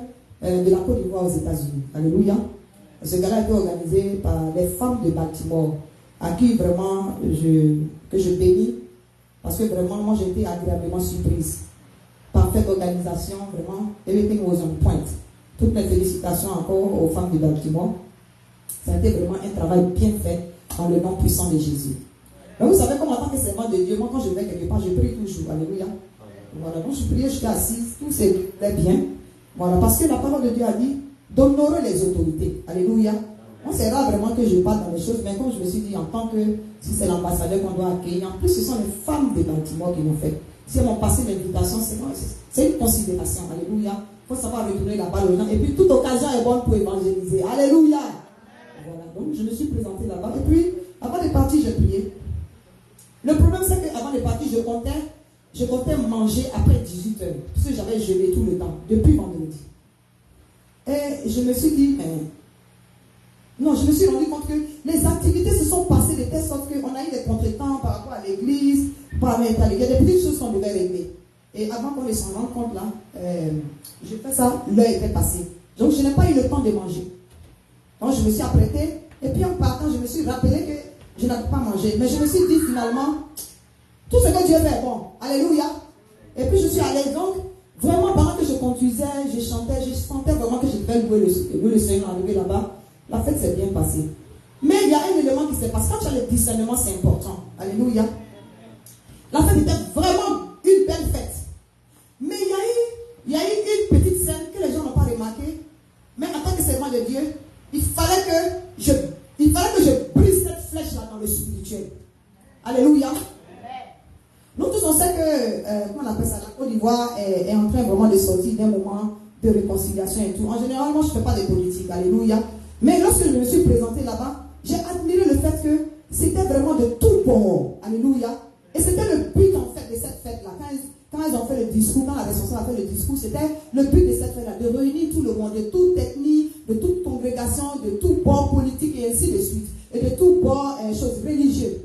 de la Côte d'Ivoire aux États-Unis. Alléluia. Ce gala a été organisé par les femmes de Baltimore, à qui vraiment que je bénis, parce que vraiment, moi j'ai été agréablement surprise. Parfaite organisation, vraiment, everything was on point. Toutes mes félicitations encore aux femmes de Baltimore. Ça a été vraiment un travail bien fait dans le nom puissant de Jésus. Mais vous savez, comme en tant que servant de Dieu, moi quand je vais quelque part, je prie toujours. Alléluia. Voilà, donc je priais, j'étais assise, tout s'est bien. Voilà, parce que la parole de Dieu a dit d'honorer les autorités. Alléluia. Moi, c'est rare vraiment que je parle dans les choses, mais comme je me suis dit, en tant que, si c'est l'ambassadeur qu'on doit accueillir, en plus, ce sont les femmes de Baltimore qui l'ont fait. Si elles m'ont passé l'invitation, c'est une considération. Alléluia. Il faut savoir retourner la balle aux gens. Et puis, toute occasion est bonne pour évangéliser. Alléluia. Voilà, donc je me suis présentée là-bas. Et puis, avant de partir, j'ai prié. Le problème, c'est qu'avant de partir, je comptais manger après 18 heures. Parce que j'avais jeûné tout le temps, depuis vendredi. Et je me suis dit, mais... Non, je me suis rendu compte que les activités se sont passées de telle sorte qu'on a eu des contretemps par rapport à l'église, par il y a des petites choses qu'on devait régler. Et avant qu'on ne s'en rende compte là, j'ai fait ça, l'heure était passée. Donc je n'ai pas eu le temps de manger. Donc je me suis apprêtée, et puis en partant, je me suis rappelé que je n'avais pas mangé. Mais je me suis dit finalement, tout ce que Dieu fait est bon. Alléluia. Et puis je suis allée, donc, vraiment pendant que je conduisais, je chantais, je sentais vraiment que je devais louer le Seigneur, arriver là-bas. La fête s'est bien passée. Mais il y a un élément qui s'est passé. Quand tu as le discernement, c'est important. Alléluia. La fête était vraiment une belle fête. Mais il y a eu une petite scène que les gens n'ont pas remarqué. Mais en tant que servant de Dieu, il fallait que je brise cette flèche-là dans le spirituel. Alléluia. Nous tous, on sait que, comment on appelle ça, la Côte d'Ivoire est en train vraiment de sortir d'un moment de réconciliation et tout. En général, moi, je ne fais pas de politique. Alléluia. Mais lorsque je me suis présentée là-bas, j'ai admiré le fait que c'était vraiment de tout bon. Alléluia. Et c'était le but en fait de cette fête-là. Quand ils ont fait le discours, quand la responsable a fait le discours, c'était le but de cette fête-là, de réunir tout le monde, de toute ethnie, de toute congrégation, de tout bord politique et ainsi de suite. Et de tout bord choses religieuses.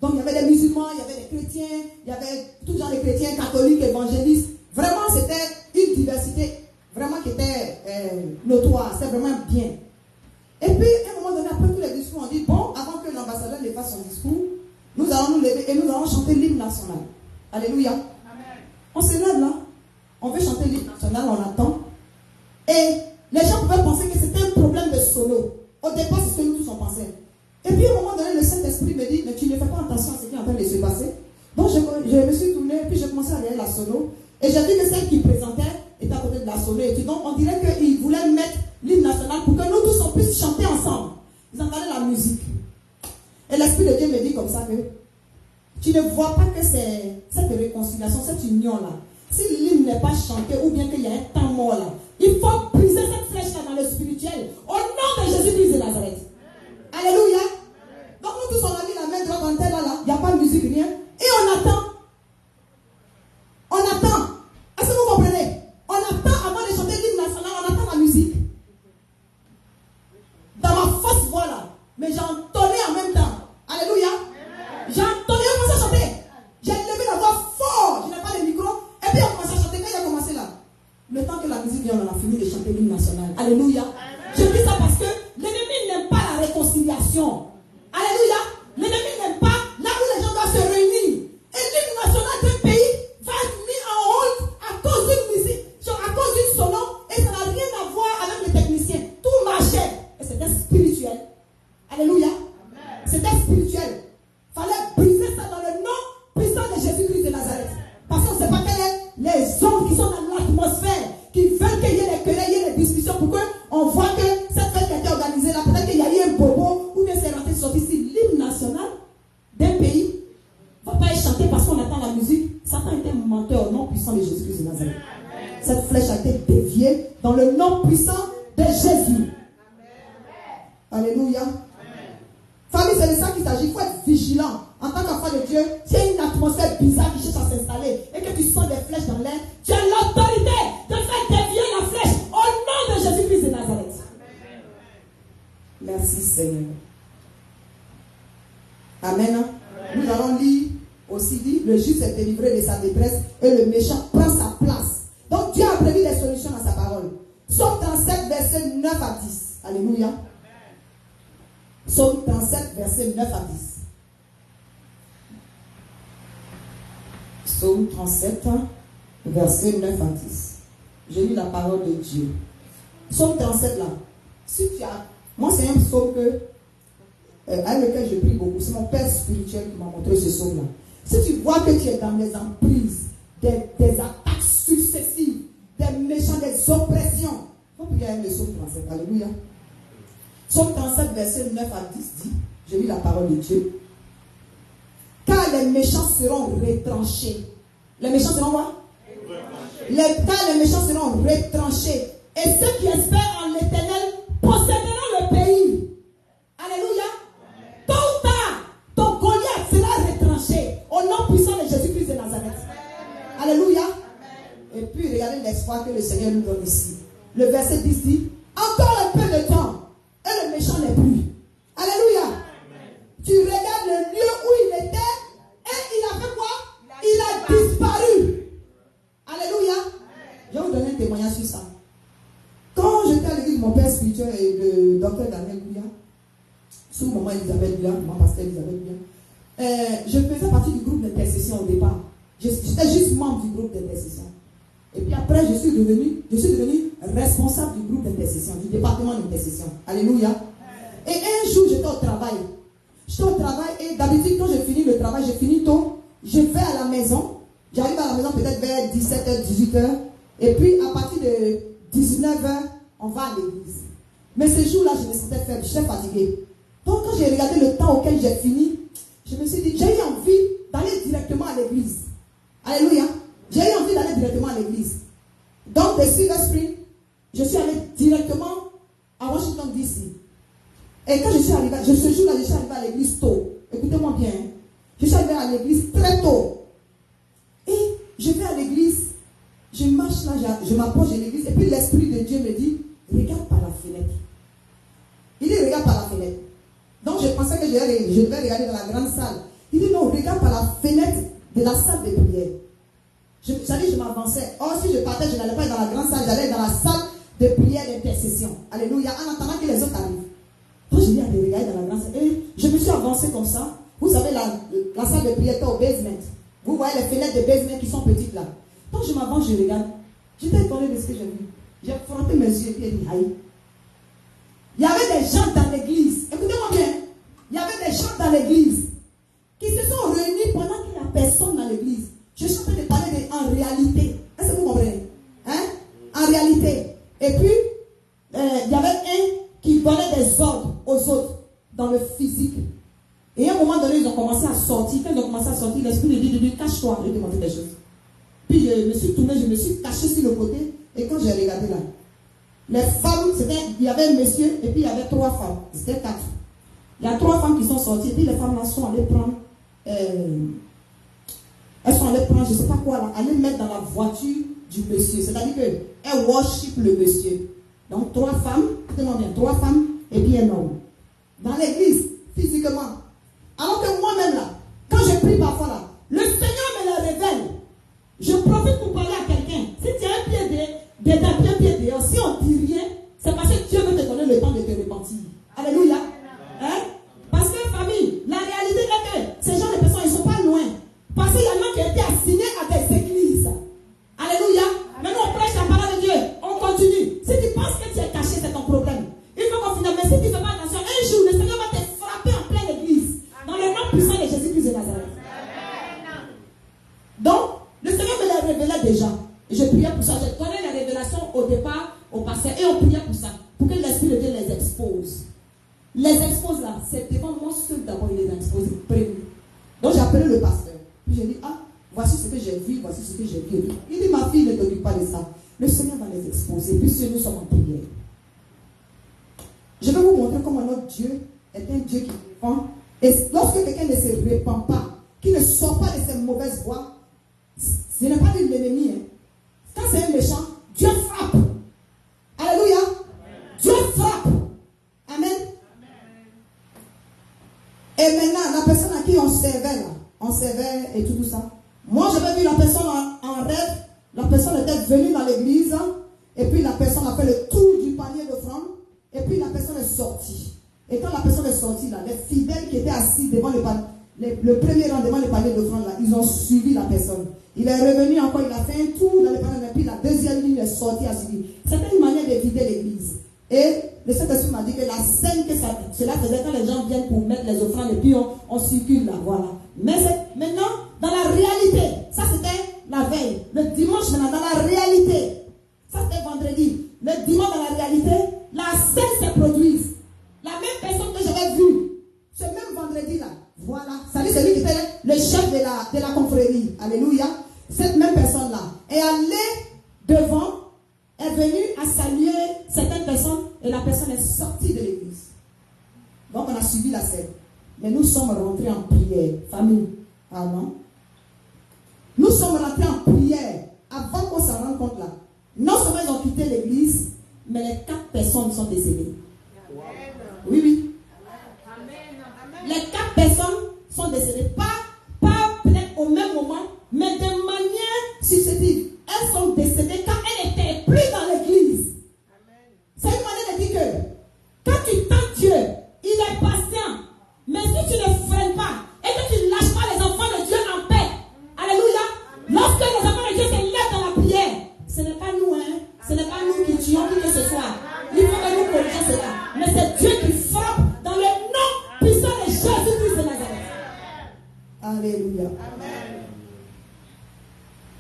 Donc il y avait des musulmans, il y avait des chrétiens, il y avait tout genre de chrétiens, catholiques, évangélistes. Vraiment, c'était une diversité vraiment qui était notoire. C'était vraiment bien. Et puis, à un moment donné, après tous les discours, on dit, bon, avant que l'ambassadeur ne fasse son discours, nous allons nous lever et nous allons chanter l'hymne national. Alléluia. Amen. On se lève là, on veut chanter l'hymne national, on attend. Et les gens pouvaient penser que c'était un problème de solo. Au départ, c'est ce que nous tous on pensait. Et puis, à un moment donné, le Saint-Esprit me dit, mais tu ne fais pas attention à ce qui est en train de se passer. Donc, je me suis tournée, puis j'ai commencé à regarder la solo. Et j'ai vu que celle qui présentait était à côté de la solo. Et puis, donc, on dirait qu'ils voulaient mettre l'hymne national pour que nous tous on puisse chanter ensemble. Ils entendaient la musique. Et l'Esprit de Dieu me dit comme ça que tu ne vois pas que c'est cette réconciliation, cette union-là. Si l'hymne n'est pas chanté ou bien qu'il y a un temps mort là, il faut briser cette flèche-là dans le spirituel. Au nom de Jésus-Christ de Nazareth. Alléluia. Donc nous tous on a mis la main droite en terre là. Il n'y a pas de musique, rien. Et on attend. On attend. Est-ce que vous comprenez? On attend avant de chanter l'hymne national, on attend la musique. Dans ma fausse voix là. Mais j'ai entonné en même temps. Alléluia. J'ai entonné, on commence à chanter. J'ai levé la voix fort. Je n'ai pas de micro. Et puis on commence à chanter. Quand il a commencé là, le temps que la musique vient, on a fini de chanter l'hymne national. Alléluia. Je dis ça parce que l'ennemi n'aime pas la réconciliation. Alléluia. L'ennemi n'aime pas là où les gens doivent se réunir. Et l'hymne national d'un pays va être mis en honte à cause d'une musique, à cause d'une solo. Et ça n'a rien à voir avec les techniciens. Tout marchait. Et c'était spirituel. Alléluia. C'était spirituel. Il fallait briser ça dans le nom puissant de Jésus-Christ de Nazareth. Parce qu'on ne sait pas quels sont les hommes qui sont dans l'atmosphère, qui veulent qu'il y ait des querelles, il y ait des discussions pour qu'on voit que cette fête qui a été organisée là, peut-être qu'il y a eu un bobo ou bien c'est rentré sorti ici. L'hymne national d'un pays ne va pas être chanté parce qu'on attend la musique. Satan était menteur au nom puissant de Jésus-Christ de Nazareth. Cette flèche a été déviée dans le nom puissant de Jésus. Alléluia. Famille, c'est de ça qu'il s'agit. Il faut être vigilant. En tant qu'enfant de Dieu, s'il y a une atmosphère bizarre qui cherche à s'installer et que tu sens des flèches dans l'air, tu as l'autorité de faire dévier la flèche au nom de Jésus-Christ de Nazareth. Merci Seigneur. Amen. Nous allons lire aussi dit, le juste est délivré de sa détresse et le méchant prend sa place. Donc Dieu a prévu des solutions dans sa parole. Psaume 37, verset 9 à 10. Alléluia. Psaume 37, verset 9 à 10. Psaume 37, verset 9 à 10. Je lis la parole de Dieu. Psaume 37 là. Si tu as... Moi, c'est un psaume avec lequel je prie beaucoup. C'est mon père spirituel qui m'a montré ce psaume là. Si tu vois que tu es dans les emprises, des attaques successives, des méchants, des oppressions, il faut prier le psaume 37. Alléluia. Psaume 37, verset 9 à 10 dit, je lis la parole de Dieu. Car les méchants seront retranchés. Les méchants seront quoi? Car les méchants seront retranchés. Et ceux qui espèrent en l'Éternel posséderont le pays. Alléluia. Tôt ou tard, ton Goliath sera retranché au nom puissant de Jésus-Christ de Nazareth. Alléluia. Et puis regardez l'espoir que le Seigneur nous donne ici. Le verset 10 dit, encore un peu de temps et le méchant n'est plus. Alléluia. Tu regardes le lieu où il était et il a fait quoi? Il a disparu. Alléluia. Je vais vous donner un témoignage sur ça. Quand j'étais à l'église de mon père spirituel et le docteur Daniel Bouya, sous maman Elisabeth Bouya, maman pasteur Elisabeth Bouya, je faisais partie du groupe d'intercession au départ. J'étais juste membre du groupe d'intercession. Et puis après, je suis devenu responsable du groupe d'intercession, du département d'intercession. Alléluia. Et un jour, j'étais au travail. Et d'habitude, quand je finis le travail, je finis tôt. Je vais à la maison. J'arrive à la maison peut-être vers 17h, 18h. Et puis, à partir de 19h, on va à l'église. Mais ce jour-là, je me sentais faible, j'étais fatiguée. Donc, quand j'ai regardé le temps auquel j'ai fini, je me suis dit, j'ai eu envie d'aller directement à l'église. Alléluia. J'ai eu envie d'aller directement à l'église. Donc, de Silver Spring, je suis allée directement à Washington, D.C. Et quand je suis arrivée, ce jour-là, je suis arrivée à l'église tôt. Écoutez-moi bien. Je suis arrivée à l'église très tôt. Et je vais à l'église, je marche là, je m'approche de l'église, et puis l'Esprit de Dieu me dit, regarde par la fenêtre. Il dit, regarde par la fenêtre. Donc je pensais que je devais regarder dans la grande salle. Il dit, non, regarde par la fenêtre de la salle de prière. Je m'avançais. Or, si je partais, je n'allais pas dans la grande salle, j'allais dans la salle de prière d'intercession. Alléluia, en attendant que les autres arrivent. Donc j'ai dit, allez, regarder dans la grande salle. Et je me suis avancé comme ça. Vous savez, la salle de prière était au basement. Vous voyez les fenêtres de basement qui sont petites là. Donc je m'avance, je regarde. J'étais étonné de ce que j'ai vu. J'ai frotté mes yeux et puis j'ai dit, aïe. Il y avait des gens dans l'église. Écoutez-moi bien. Il y avait des gens dans l'église qui se sont réunis pendant qu'il n'y a personne dans l'église. Je suis en train de parler en réalité. Est-ce que vous comprenez? Hein? En réalité. Et puis, il y avait un qui donnait des ordres aux autres dans le physique. Et à un moment donné, ils ont commencé à sortir. Quand ils ont commencé à sortir, l'esprit de Dieu dit, cache-toi, je vais te montrer des choses. Puis je me suis tourné, je me suis caché sur le côté. Et quand j'ai regardé là, les femmes, il y avait un monsieur et puis il y avait 3 femmes. C'était 4. Il y a 3 femmes qui sont sorties. Et puis les femmes là sont allées prendre, elles sont allées prendre, je ne sais pas quoi, là, aller mettre dans la voiture du monsieur. C'est-à-dire qu'elles worship le monsieur. Donc 3 femmes, écoutez-moi bien, 3 femmes et puis un homme. Dans l'église, physiquement. Alors que moi-même là, quand je prie parfois là, le Seigneur me le révèle. Je profite pour parler à quelqu'un. Si tu as un pied dehors, si on ne dit rien, c'est parce que Dieu veut te donner le temps de te repentir. Alléluia. Hein? Parce que famille, la réalité est que ces gens de personnes, ils ne sont pas loin. Parce qu'il y en a qui ont été assignés à des églises. Alléluia. Maintenant on prêche la parole de Dieu. On continue. Si tu penses que tu es caché, c'est ton problème. Il faut qu'on finisse. Mais si tu ne fais pas attention, un jour, le Seigneur va te frapper en pleine église. Dans le nom puissant de Jésus-Christ de Nazareth. Donc, le Seigneur me l'a révélé déjà. Et je priais pour ça. J'ai donné la révélation au départ au pasteur et on priait pour ça. Pour que l'Esprit de Dieu les expose. Les expose là, c'est devant moi seul d'abord, il les a exposés. Donc j'ai appelé le pasteur. Puis j'ai dit, voici ce que j'ai vu, voici ce que j'ai vu. Il dit, ma fille, ne t'occupe pas de ça. Le Seigneur va les exposer. Puis nous sommes en prière. Je vais vous montrer comment notre Dieu est un Dieu qui défend. Et lorsque quelqu'un ne se répand pas, qui ne sort pas de ses mauvaises voies, ce n'est pas de l'ennemi. Hein. Quand c'est un méchant, Dieu frappe. Alléluia. Dieu frappe. Amen. Et maintenant, la personne à qui on servait et tout ça. Moi, j'avais vu la personne en rêve. La personne était venue dans l'église. Et puis la personne a fait le tour du panier d'offrande. Et puis la personne est sortie. Et quand la personne est sortie, là, les fidèles qui étaient assis devant le panier, le premier rendement, le panier d'offrande, là, ils ont suivi la personne. Il est revenu encore, il a fait un tour dans le panier, et puis la deuxième ligne est sortie à suivi. C'était une manière de vider l'église. Et le Saint-Esprit m'a dit que la scène que cela faisait quand les gens viennent pour mettre les offrandes, et puis on circule là, voilà. Mais maintenant, dans la réalité, ça c'était la veille. Le dimanche maintenant, dans la réalité, ça c'était vendredi. Le dimanche dans la réalité, la scène se produit. La même personne que j'avais vue, ce même vendredi là, voilà, c'est celui qui était le chef de la confrérie. Alléluia. Cette même personne là est allée devant, est venue à saluer certaines personnes et la personne est sortie de l'église. Donc on a suivi la scène. Mais nous sommes rentrés en prière. Famille. Ah non. Nous sommes rentrés en prière avant qu'on s'en rende compte là. Non seulement ils ont quitté l'église, mais les 4 personnes sont décédées. Oui, oui. Les 4 personnes sont décédées. Pas peut-être au même moment, mais de manière successive. Elles sont décédées quand elles n'étaient plus dans l'église. C'est une manière de dire que quand tu tentes Dieu, il est patient. Mais si tu ne freines pas et que tu ne lâches pas les enfants de Dieu en paix, alléluia, lorsque les enfants de Dieu se lèvent dans la prière, ce n'est pas nous, hein, ce n'est pas nous qui tuons qui que ce soit. Il faut que nous corrigions cela. Mais c'est Dieu qui frappe dans le nom puissant de Jésus-Christ de Nazareth. Alléluia. Amen.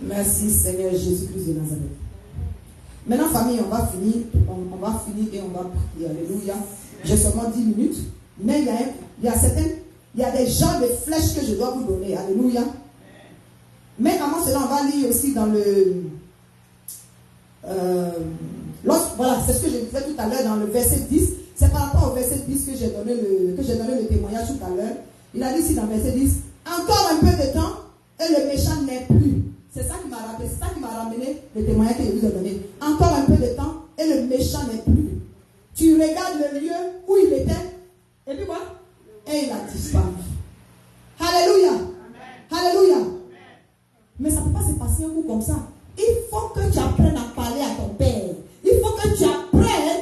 Merci Seigneur Jésus-Christ de Nazareth. Maintenant, famille, on va finir et on va prier. Alléluia. J'ai seulement 10 minutes. Mais il y a des genres de flèches que je dois vous donner. Alléluia. Mais avant cela, on va lire aussi dans le... voilà, c'est ce que je disais tout à l'heure dans le verset 10. C'est par rapport au verset 10 que j'ai donné le témoignage tout à l'heure. Il a dit ici dans le verset 10, encore un peu de temps et le méchant n'est plus. C'est ça qui m'a rappelé, c'est ça qui m'a ramené le témoignage que je vous ai donné. Encore un peu de temps et le méchant n'est plus. Tu regardes le lieu où il était et puis quoi? Et il a disparu. Alléluia. Alléluia. Mais ça ne peut pas se passer un coup comme ça. Il faut que tu apprennes à parler à ton père. Il faut que tu apprennes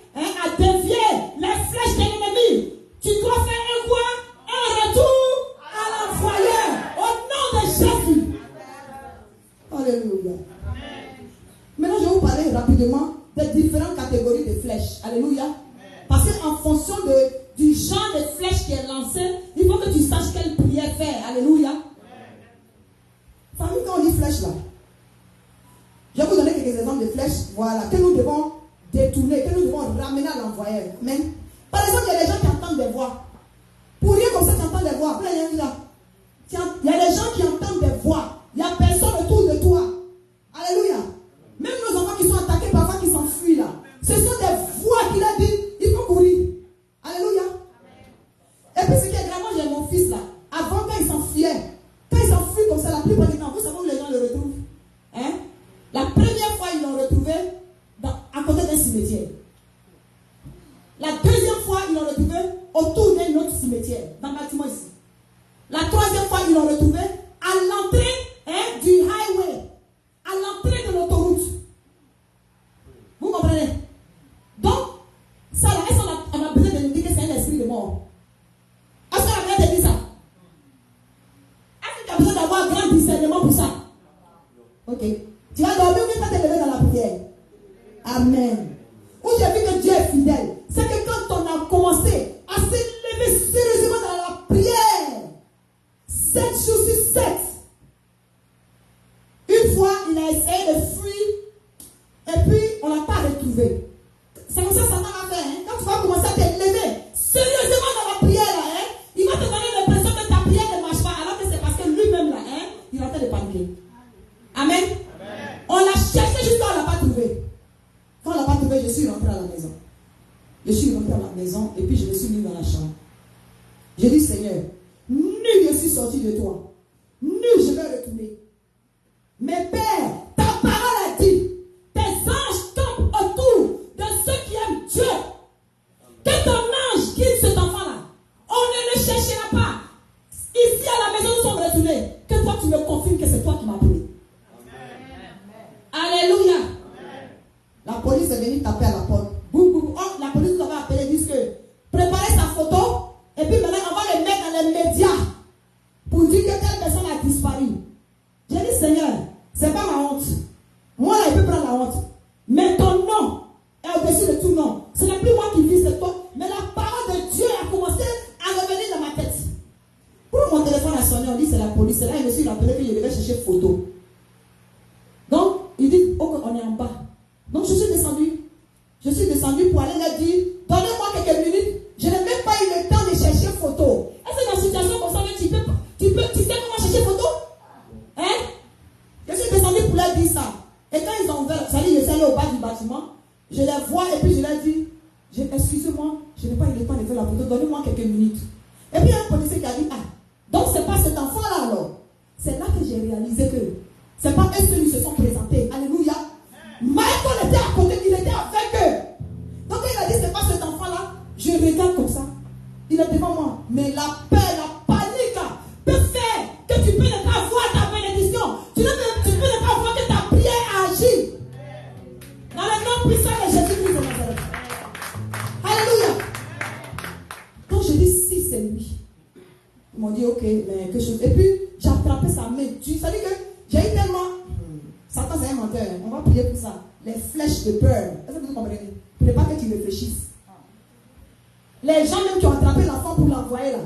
à dévier les flèches de l'ennemi. Tu dois faire un quoi? Un retour à l'envoyeur. Au nom de Jésus. Alléluia. Maintenant, je vais vous parler rapidement des différentes catégories de flèches. Alléluia. Parce qu'en fonction du genre de flèche qui est lancé, il faut que tu saches quelle prière faire. Alléluia. Famille, quand on dit flèche là, je vais vous donner quelques exemples de flèches, voilà, que nous devons détourner, que nous devons ramener à l'envoyeur. Amen. Par exemple, il y a des gens qui entendent des voix. Pour rien comme ça, tu entends des voix. Après, il y a des gens qui entendent des voix. Il n'y a personne autour de toi. Alléluia. Même nos enfants qui sont attaqués parfois, qui s'enfuient là. Ce sont des voix qui leur disent, il faut courir. Alléluia. Et puis ce qui est grave, moi j'ai mon fils là. Avant, quand il s'enfuit comme ça, la plupart du temps, vous savez où les gens le retrouvent? Hein? La première fois, ils l'ont retrouvé à côté d'un cimetière. La deuxième fois, ils l'ont retrouvé autour d'un autre cimetière, dans le bâtiment ici. La troisième fois, ils l'ont retrouvé à l'entrée du highway, à l'entrée de l'autoroute. Vous comprenez? Donc, ça là, est-ce qu'on a besoin de nous dire que c'est un esprit de mort? Est-ce qu'on a besoin de dire ça? Est-ce que tu as besoin d'avoir un grand discernement pour ça? Ok. Tu vas dormir ou tu vas te lever dans la prière? Amen. Où j'ai vu que Dieu est fidèle, c'est que quand on a commencé à se lever sérieusement dans la prière, 7 jours sur 7, une fois il a essayé de fuir et puis on ne l'a pas retrouvé. C'est comme ça que Satan va faire. Quand tu vas commencer à te lever sérieusement dans la prière, il va te donner l'impression que ta prière ne marche pas, alors que c'est parce que lui-même là, il est en train de paniquer. Amen. On l'a cherché jusqu'à on ne l'a pas trouvé. Quand on ne l'a pas trouvé, je suis rentré à la maison. Je suis rentré à la maison et puis je me suis mis dans la chambre. J'ai dit, Seigneur, nul je suis sorti de toi. Nul je vais retourner. Mais Père, ta parole a dit, tes anges campent autour de ceux qui aiment Dieu. Que ton ange guide cet enfant-là. On ne le cherchera pas. Ici à la maison, nous sommes retournés. Que toi tu me confirmes que c'est toi qui m'as appelé. Alléluia. La police est venue taper à la porte. Boum, boum. Oh, la police nous avait appelé, disent que préparez sa photo et puis maintenant on va le mettre dans les médias descendu, on dit c'est la police. C'est là, il me suis rappelé qu'il devait chercher photo. Donc, il dit, ok, on est en bas. Donc, je suis descendu pour aller leur dire, donnez-moi quelques minutes. Je n'ai même pas eu le temps de chercher photo. Est-ce que dans une situation comme ça, tu sais comment chercher photo? Hein? Je suis descendu pour leur dire ça. Et quand ils ont ouvert, ça dit, je suis allé au bas du bâtiment, je les vois et puis je leur dis, excusez-moi, je n'ai pas eu le temps de faire la photo, donnez-moi quelques minutes. Et puis il y a un policier qui a dit, donc c'est pas cet enfant-là alors. C'est là que j'ai réalisé que c'est pas eux qui se sont présentés. Alléluia. Michael était à côté, il était avec eux. Donc il a dit, c'est pas cet enfant-là. Je regarde comme ça. Il est devant moi. Mais la peur, la panique peut faire que tu peux ne pas voir ta bénédiction. Tu peux ne pas voir que ta prière agit. Dans le nom puissant de Jésus-Christ de Nazareth. Alléluia. Donc je dis, si c'est lui. Ils m'ont dit, ok, mais quelque chose. Et puis, j'ai attrapé sa main. Ça dit que j'ai eu tellement. Satan, c'est un menteur. On va prier pour ça. Les flèches de peur. Est-ce que vous comprenez? Il ne faut pas que tu réfléchisses. Les gens même qui ont attrapé l'enfant pour l'envoyer là.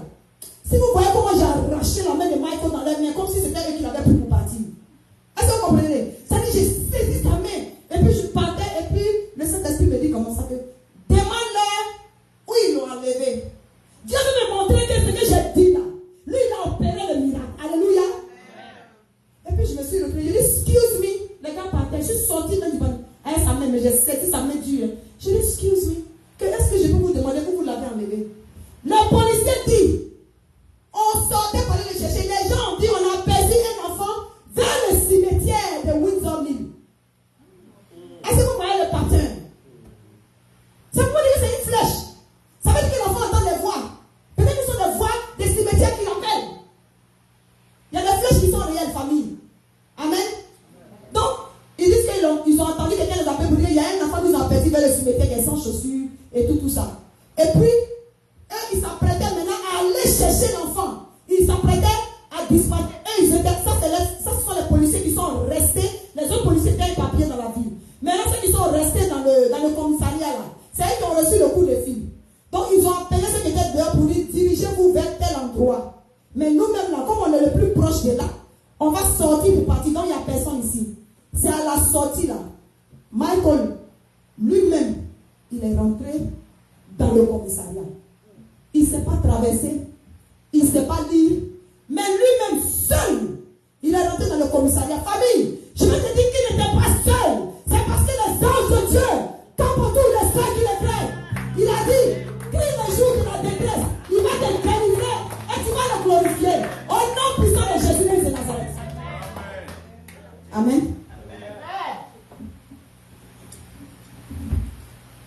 Si vous voyez comment j'ai arraché la main de Michael dans leurs mains, comme si c'était eux qui l'avaient pris pour partir. Est-ce que vous comprenez? Ça dit, j'ai saisi sa main. Et puis je partais. Et puis le Saint-Esprit me dit comment ça que demande-leur où ils l'ont enlevé. Dieu veut me montrer que ce que j'ai dit là. Lui, il a opéré le miracle. Alléluia. Et puis je me suis retrouvée. J'ai dit, excuse me. Les gars partaient. Je suis sortie même du banc. Avec sa main, mais j'ai saisi sa main dure. J'ai dit, excuse me. Est-ce que je peux vous demander où vous l'avez enlevé? Le policier dit, on sortait pour aller le chercher. Les gens ont dit, on a perdu un enfant vers le cimetière de Windsor Mill. Est-ce que vous voyez le pattern? Ça veut dire que c'est une flèche. Ça veut dire que l'enfant entend des voix. Peut-être que ce sont des voix des cimetières qui l'appellent. Il y a des flèches qui sont réelles, famille. Amen. Donc, ils disent qu'ils ont entendu quelqu'un les appeler pour dire, il y a un enfant qui nous a perdu vers le cimetière qui est sans chaussures et tout ça. Et puis, eux, ils s'apprêtaient maintenant à aller chercher l'enfant. Ils s'apprêtaient à disparaître. Eux, ils étaient, ça, ce sont les policiers qui sont restés. Les autres policiers étaient papiers dans la ville. Maintenant, ceux qui sont restés dans le commissariat là, c'est eux qui ont reçu le coup de fil. Donc, ils ont appelé ceux qui étaient dehors pour dire, dirigez-vous vers tel endroit. Mais nous-mêmes là, comme on est le plus proche de là, on va sortir pour partir. Donc, il n'y a personne ici. C'est à la sortie là. Michael, lui-même, il est rentré dans le commissariat. Il ne s'est pas traversé. Il ne s'est pas lire. Mais lui-même, seul, il est rentré dans le commissariat. Famille, je veux te dire qu'il n'était pas seul. C'est parce que les anges de Dieu, comme pour tous les soins qu'il est prêt, il a dit, crie le jour de la détresse. Il va te délivrer et tu vas le glorifier. Au nom puissant de Jésus-Christ de Nazareth. Amen.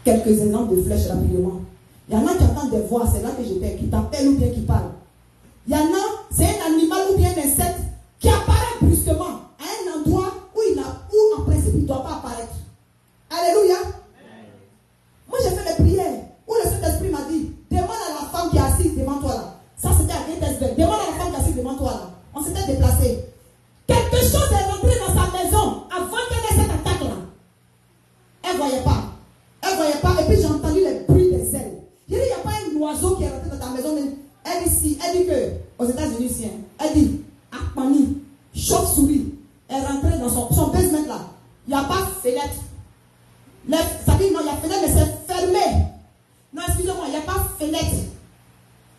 Quelques exemples de flèches rapidement. Il y en a qui entendent des voix, c'est là que j'étais, qui t'appellent ou bien qui parlent. Il y en a, c'est un animal ou bien un insecte qui apparaît brusquement à un endroit où en principe il ne doit pas apparaître. Alléluia. Moi j'ai fait des prières où le Saint-Esprit m'a dit, demande à la femme qui est assise devant toi là. Ça c'était à Gettysburg. Demande à la femme qui est assise devant toi là. On s'était déplacé. Quelque chose est rentré dans sa maison avant qu'elle ait cette attaque là. Elle ne voyait pas. Elle ne voyait pas, et puis j'ai entendu les bruits des ailes. J'ai dit, il n'y a pas un oiseau qui est rentré dans ta maison. Mais elle dit que, aux États-Unis, elle dit, Akpani, chauve-souris, est rentrée dans son basement là. Il n'y a pas fenêtre. Ça dit, non, il y a fenêtre, mais c'est fermé. Non, excusez-moi, il n'y a pas fenêtre.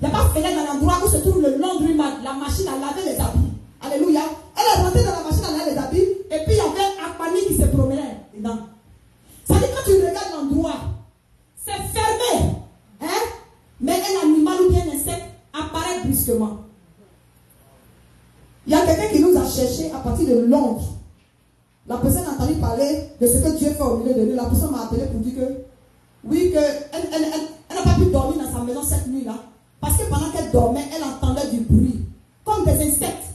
Il n'y a pas fenêtre dans l'endroit où se trouve le laundromat, la machine à laver les habits. Alléluia. Elle est rentrée dans la machine à laver les habits, et puis il y avait Akpani qui se promenait dedans. Ça dit, quand tu regardes l'endroit, c'est fermé. Hein? Mais un animal ou bien un insecte apparaît brusquement. Il y a quelqu'un qui nous a cherché à partir de Londres. La personne a entendu parler de ce que Dieu fait au milieu de nous. La personne m'a appelé pour dire que, oui, qu'elle n'a pas pu dormir dans sa maison cette nuit-là. Parce que pendant qu'elle dormait, elle entendait du bruit, comme des insectes.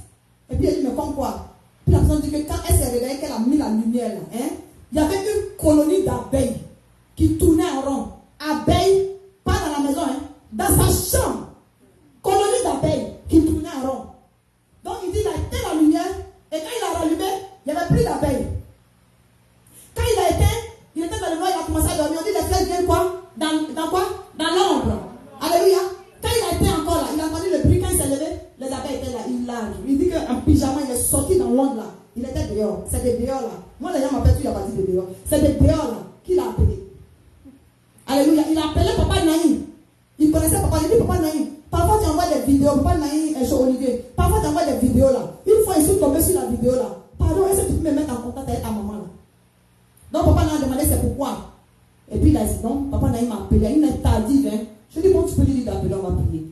Et puis elle dit, mais comme quoi? Puis la personne dit que quand elle s'est réveillée, qu'elle a mis la lumière là, hein? Il y avait une colonie d'abeilles qui tournait en rond. Abeilles, pas dans la maison, hein, dans sa chambre. Colonie d'abeilles qui tournait en rond. Donc il dit, il a éteint la lumière, et quand il a rallumé, il n'y avait plus d'abeilles. Quand il a éteint, il était dans le noir, il a commencé à dormir. On dit, les flèches viennent quoi? Dans quoi? Dans l'ombre. Alléluia. Quand il a éteint encore là, il a entendu le bruit, quand il s'est levé, les abeilles étaient là, il large. en pyjama, il est sorti dans l'onde là. Il était dehors. C'est des dehors là. Moi, les gens m'appellent, il n'y a pas dit de dehors. C'est des dehors là qu'il a appelé. Alléluia. Il a appelé Papa Naïm. Il connaissait Papa. Il dit Papa Naïm. Parfois, tu envoies des vidéos. Papa Naïm est chez Olivier. Parfois, tu envoies des vidéos là. Une fois, ils sont tombés sur la vidéo là. Pardon, est-ce que tu peux me mettre en contact avec ta maman là? Donc, Papa Naïm a demandé c'est pourquoi. Et puis, il a dit non. Papa Naïm m'a appelé. Il m'a tardive. Hein. Je lui ai dit bon, tu peux lui dire d'appeler, on va prier.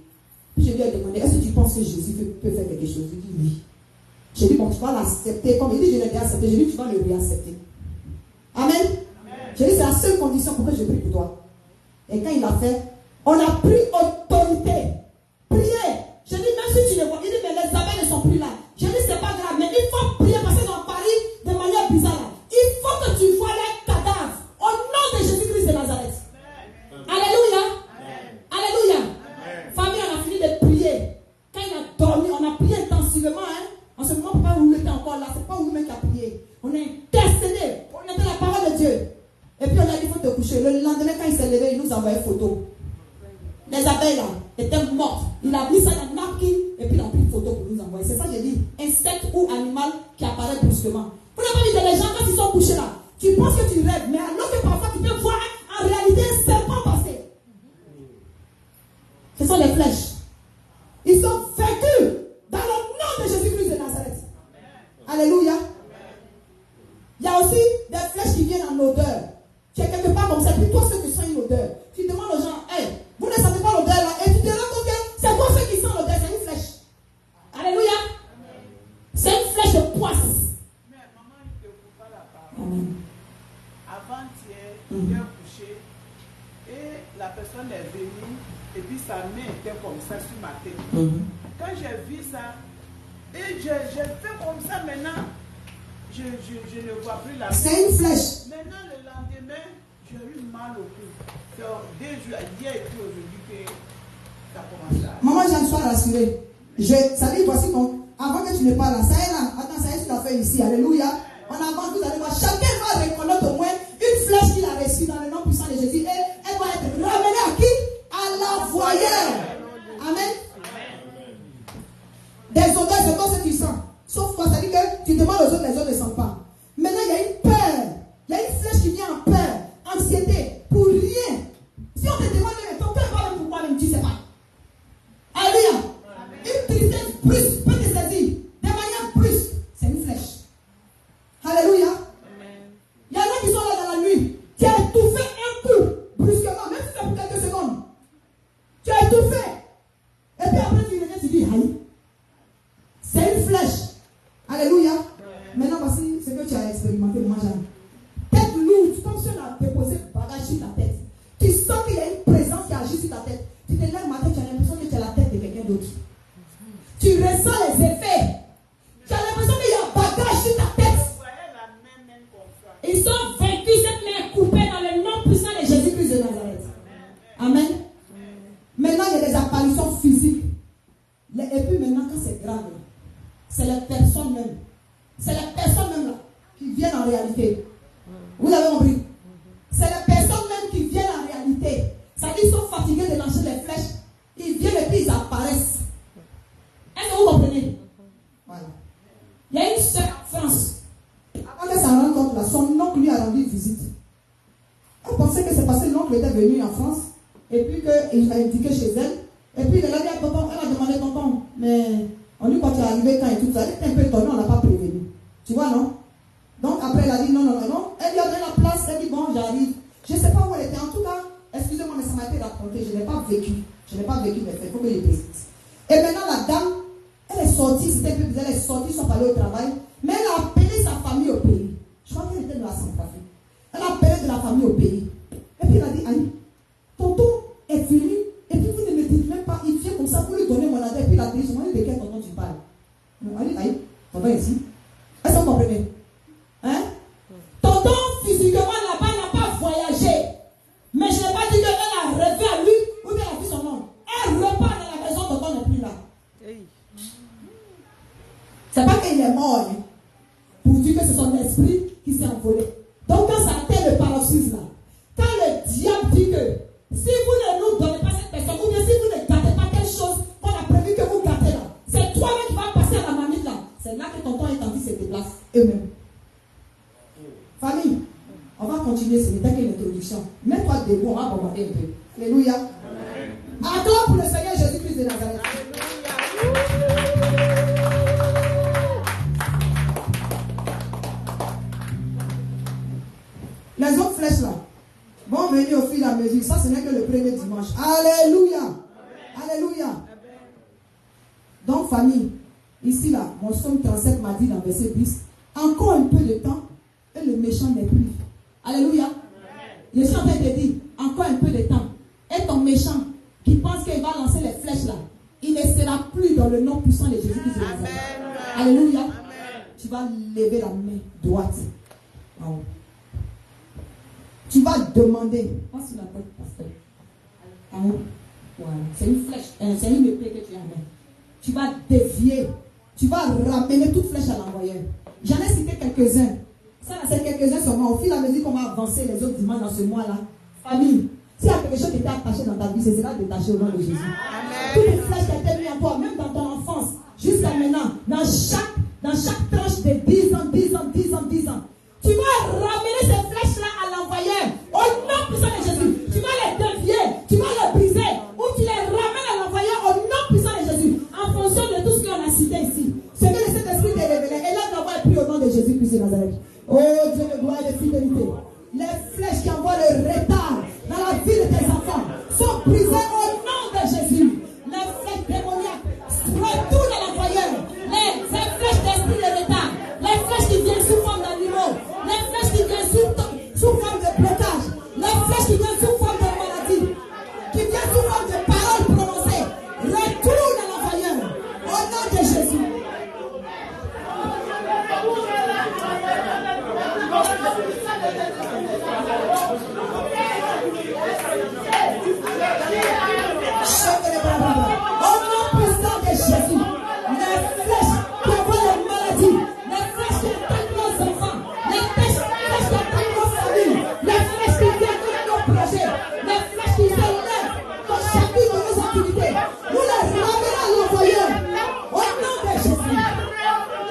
Puis, je lui ai demandé est-ce que tu penses que Jésus peut faire quelque chose? Il dit oui. J'ai dit, bon, tu vas l'accepter. Comme il dit, je l'ai bien accepté. J'ai dit, tu vas le réaccepter. Amen. J'ai dit, c'est la seule condition pour que je prie pour toi. Et quand il a fait, on a pris autorité. Prier. J'ai dit, même si tu le vois, il dit, mais les abeilles ne sont plus là. J'ai dit, c'est pas grave, mais il faut prier parce qu'ils ont Paris de manière bizarre. Il faut que tu vois les cadavres au nom de Jésus-Christ de Nazareth. Alléluia. Alléluia. Famille, on a fini de prier. Quand il a dormi, on a prié intensivement, hein. En ce moment, Papa Oulou était encore là. C'est pas Oulou qui a prié. On a intercédé. On était la parole de Dieu. Et puis on a dit, il faut te coucher. Le lendemain, quand il s'est levé, il nous a envoyé une photo. Les abeilles là étaient mortes. Il a mis ça dans le napkin et puis il a pris une photo pour nous envoyer. C'est ça que j'ai dit. Insecte ou animal qui apparaît brusquement. Vous n'avez pas vu que les gens, quand ils sont couchés là, tu penses que tu rêves, mais alors que parfois tu peux voir en réalité un serpent passer. Ce sont les flèches. Ils sont vaincus dans le nom de Jésus-Christ de Nazareth. Alléluia. Il y a aussi des flèches qui viennent en odeur. Tu es quelque part comme ça, puis toi ceux qui sentent une odeur. Tu demandes aux gens, hey, vous ne sentez pas l'odeur là? Et tu te rends compte que c'est toi ceux qui sentent l'odeur, c'est une flèche. Alléluia. C'est une flèche de poisse. Mais maman, il ne te coupe pas la parole. Avant-hier, il est couché et la personne est venue et puis sa main était comme ça sur ma tête. Quand j'ai vu ça, et j'ai fait comme ça maintenant, je ne vois plus la main. C'est une flèche. Maintenant, le lendemain, j'ai eu mal au cou. C'est 2 jours, hier et puis aujourd'hui que ça commence à... Maman, j'en sois rassurée. Ça dit, voici donc, avant que tu ne parles là, ça est là. Attends, ça y est, tu l'as fait ici. Alléluia. En avant, vous allez voir, chacun va reconnaître au moins une flèche qu'il a reçue dans le nom puissant de Jésus. Et elle va être ramenée à qui? À l'envoyeur. Amen. Des odeurs, c'est pas ce que tu sens. Sauf quoi, ça dit que tu demandes aux autres, les autres ne sentent pas. Maintenant, il y a une peur. Il y a une flèche qui vient en peur, anxiété, pour rien. Si on te demande, mais ton cœur va même pourquoi même, tu ne sais pas. Alléluia. Une tristesse brusque peut te saisir. De manière brusque, c'est une flèche. Alléluia. Il y en a qui sont là dans la nuit. Tu as étouffé un coup, brusquement, même si c'est pour quelques secondes. Tu as étouffé. Et puis après, tu reviens, tu dis, aïe. C'est une flèche. Alléluia. Maintenant, voici ce que tu as expérimenté, moi, Jeanne. Tête lourde, comme si on a déposé le bagage sur ta tête. Tu sens qu'il y a une présence qui agit sur ta tête. Tu te lèves matin, tu as l'impression que tu as la tête de quelqu'un d'autre. Tu ressens les effets. Tu as l'impression qu'il y a un bagage sur ta tête. Ils sont vaincus, cette main coupée dans le nom puissant de Jésus-Christ de Nazareth. Amen. Maintenant, il y a des apparitions physiques. Et puis maintenant, quand c'est grave, c'est les personnes même. C'est les personnes même là qui viennent en réalité. Vous avez compris? C'est les personnes même qui viennent en réalité. Ça dit qu'ils sont fatigués de lancer les flèches. Ils viennent et puis ils apparaissent. Est-ce que vous comprenez? Voilà. Il y a une sœur en France. Avant qu'elle s'en rende compte là, son oncle lui a rendu visite. Elle pensait que c'est parce que l'oncle était venu en France et puis qu'il a indiqué chez elle. Et puis il a dit à tonton, elle a demandé tonton, mais on dit quand tu es arrivé quand et tout ça, elle était un peu étonnée, on ne l'a pas prévenu. Tu vois, non? Donc après elle a dit non. Elle lui a donné la place, elle dit bon, j'arrive. Je ne sais pas où elle était. En tout cas, excusez-moi, mais ça m'a été raconté. Je n'ai pas vécu. Je n'ai pas vécu, mais il faut que je précise. Et maintenant la dame, elle est sortie, c'était un peu bizarre, elle est sortie, ils sont allés au travail, mais elle a appelé sa famille au pays. Je crois qu'elle était de la Centrafrique. Elle a appelé de la famille au pays. Et puis elle a dit, Annie, tonton est venu, et puis vous ne me dites même pas, il vient comme ça, vous lui donnez mon adresse, et puis la télé, de quel tonton tu parles? Elle dit, aïe, tonton est ici. Est-ce que vous comprenez? Hein? Tonton, physiquement, là-bas, n'a pas voyagé. Mais je n'ai pas dit qu'elle a rêvé à lui, ou bien elle a vu son nom. Elle repart dans la maison, tonton n'est plus là. C'est pas qu'il est mort, hein, pour dire que c'est son esprit qui s'est envolé. Donc quand ça atteint le paroxysme là, quand le diable dit que si vous ne nous donnez pas cette personne, ou bien si vous ne gâtez pas quelque chose qu'on a prévu que vous gâtez là, c'est toi-même qui vas passer à la marmite là. continuer, ce n'était qu'une introduction. Mets-toi debout, on va bombarder un peu. Alléluia. Attends pour le Seigneur Jésus-Christ de Nazareth. Les autres flèches là vont venir au fil et à mesure. Ça, ce n'est que le premier dimanche. Alléluia. Alléluia. Donc, famille, ici là, mon psaume 37 m'a dit dans verset 10, encore un peu de temps et le méchant n'est plus. Alléluia. Je suis en train de te dire, encore un peu de temps. Et ton méchant qui pense qu'il va lancer les flèches là, il ne sera plus dans le nom puissant de Jésus-Christ de Nazareth. Alléluia. Amen. Tu vas lever la main droite en haut. Tu vas demander, passe sur la tête, pasteur. En haut. Voilà. C'est une flèche, c'est une épée que tu as en main. Tu vas dévier, tu vas ramener toute flèche à l'envoyeur. J'en ai cité quelques-uns. Ça, c'est quelques-uns seulement. Au fil et à mesure qu'on va avancer les autres dimanches dans ce mois-là, famille, s'il y a quelque chose qui était attaché dans ta vie, ce sera détaché au nom de Jésus. Toutes les flèches qui étaient mises en toi, même dans ton enfance, jusqu'à maintenant, dans chaque tranche de 10 ans, 10 ans, 10 ans, 10 ans, tu vas ramener ces flèches-là à l'envoyeur. Au nom puissant de Jésus, tu vas les dévier, tu vas les briser, ou tu les ramènes à l'envoyeur au nom puissant de Jésus, en fonction de tout ce qu'on a cité ici. Ce que le Saint-Esprit t'a révélé, et là, nous avons pris au nom de Jésus-Christ de Nazareth. Oh Dieu de gloire et de fidélité. Les flèches qui envoient le retard dans la vie de tes enfants sont brisées au nom de Jésus. Les flèches démoniaques retournent à l'envoyeur. Les flèches d'esprit de retard, les flèches qui viennent sous forme d'animaux, les flèches qui viennent sous forme de blocage, les flèches qui viennent sous forme de maladie, qui viennent sous forme de paroles prononcées, retournent à l'envoyeur au nom de Jésus. Au nom puissant de Jésus, les flèches qui envoient les maladies, les flèches qui attaquent nos enfants, les flèches qui attaquent nos familles, les flèches qui viennent contre nos projets, les flèches qui s'élèvent dans chacune de nos activités, nous les ramenons à l'envoyeur. Au nom de Jésus,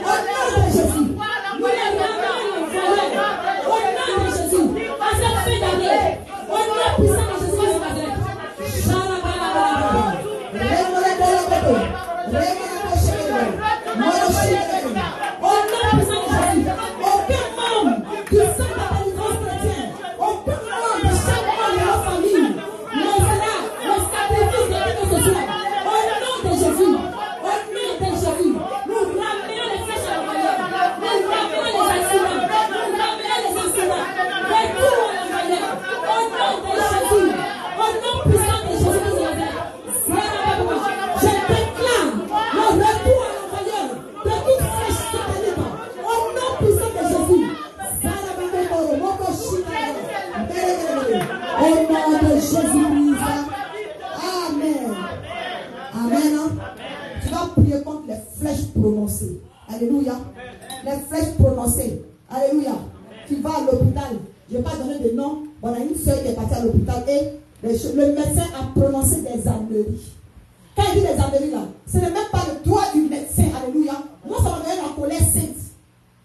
au nom de Jésus, nous les ramenons à l'envoyeur. Au nom de Jésus, à cette fin d'année, au nom puissant de Jésus de Nazareth. Alléluia. Les flèches prononcées. Alléluia. Tu vas à l'hôpital. Je ne vais pas donner de nom. On a une soeur qui est partie à l'hôpital et le médecin a prononcé des âneries. Quand il dit des âneries là, ce n'est même pas le droit du médecin. Alléluia. Moi, ça va donner la colère sainte.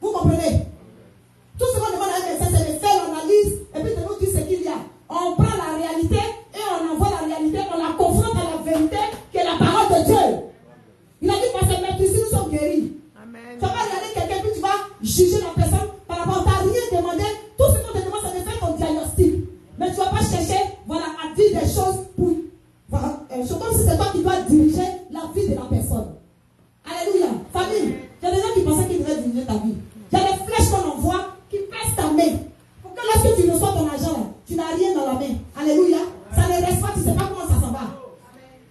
Vous comprenez? Tout ce qu'on demande à un médecin, c'est de faire l'analyse et puis de nous dire ce qu'il y a. On prend la réalité et on envoie la réalité, on la confronte à la vérité qui est la parole de Dieu. Il a dit parce que maintenant, ici nous sommes guéris. Tu vas pas regarder quelqu'un puis tu vas juger la personne par rapport à ta rien demandé. Tout ce qu'on te demande, c'est de faire ton diagnostic. Mais tu ne vas pas chercher, voilà, à dire des choses pour. Voilà, je pense que c'est toi qui dois diriger la vie de la personne. Alléluia. Famille, il y a des gens qui pensaient qu'ils devaient diriger ta vie. Il y a des flèches qu'on envoie qui pèsent ta main. Pour que lorsque tu reçois ton argent, là, tu n'as rien dans la main. Alléluia. Ça ne reste pas, tu ne sais pas comment ça s'en va.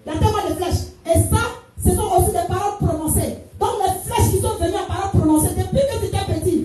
Il y a tellement de flèches. Et ça, ce sont aussi des paroles prononcées. Donc les flèches qui sont venues en paroles prononcées, depuis que tu étais petit,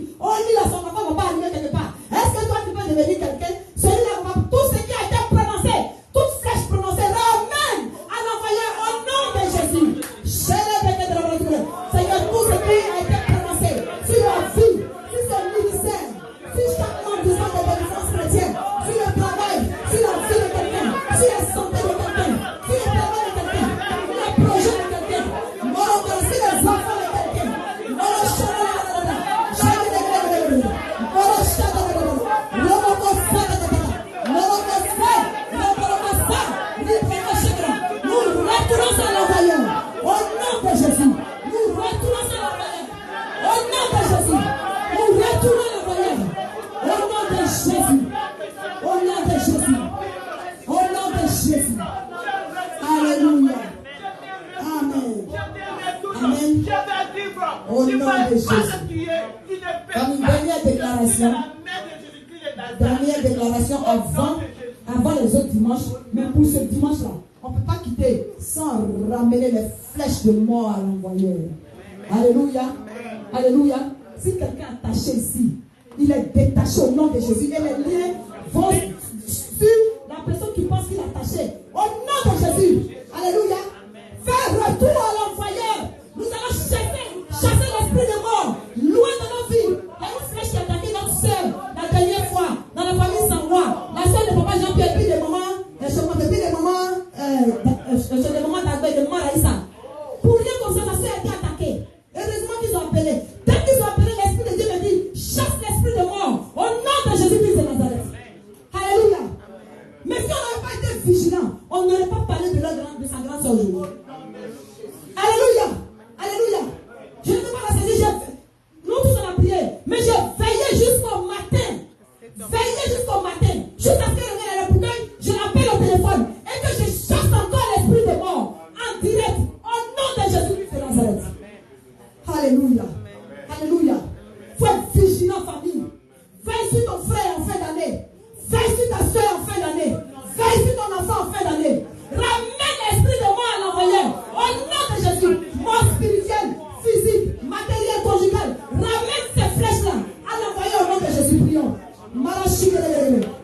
Au nom de Jésus. Comme une dernière déclaration. Dernière déclaration avant les autres dimanches. Mais pour ce dimanche-là, on ne peut pas quitter sans ramener les flèches de mort à l'envoyeur. Alléluia. Alléluia. Si quelqu'un est attaché ici, il est détaché au nom de Jésus. Et les liens vont sur la personne qui pense qu'il est attaché. Au nom de Jésus. Alléluia. Fais retour à l'envoyeur. Nous allons chasser l'esprit de mort loin de nos vies. Il y a une flèche qui a attaqué notre soeur la dernière fois dans la famille sans roi. La soeur de papa Jean-Pierre, puis des mamans, des mamans d'Agbe, de maman Raïssa. Pour rien comme ça, la soeur a été attaquée. Heureusement qu'ils ont appelé. Dès qu'ils ont appelé, l'esprit de Dieu me dit, chasse l'esprit de mort au nom de Jésus-Christ de Nazareth. Alléluia. Mais si on n'avait pas été vigilant, on n'aurait pas parlé de sa grande soeur aujourd'hui. Alléluia. Alléluia. Je ne sais pas la saisir. Nous tous on a prié. Mais j'ai veillé jusqu'au matin. Veillé jusqu'au matin. Jusqu'à ce que je revienne à la bouteille, je l'appelle au téléphone. Et que je chasse encore l'esprit de mort. En direct. Au nom de Jésus-Christ de Nazareth. Alléluia. Alléluia. Faut être vigilant, famille. Veille sur ton frère en fin d'année. Veille sur ta soeur en fin d'année. Veille sur ton enfant en fin d'année. Ramène l'esprit de mort à l'envoyeur. Au nom de Jésus. Mort spirituelle, physique, matériel, conjugal. Ramène ces flèches-là à l'envoyeur au nom de Jésus. Prions.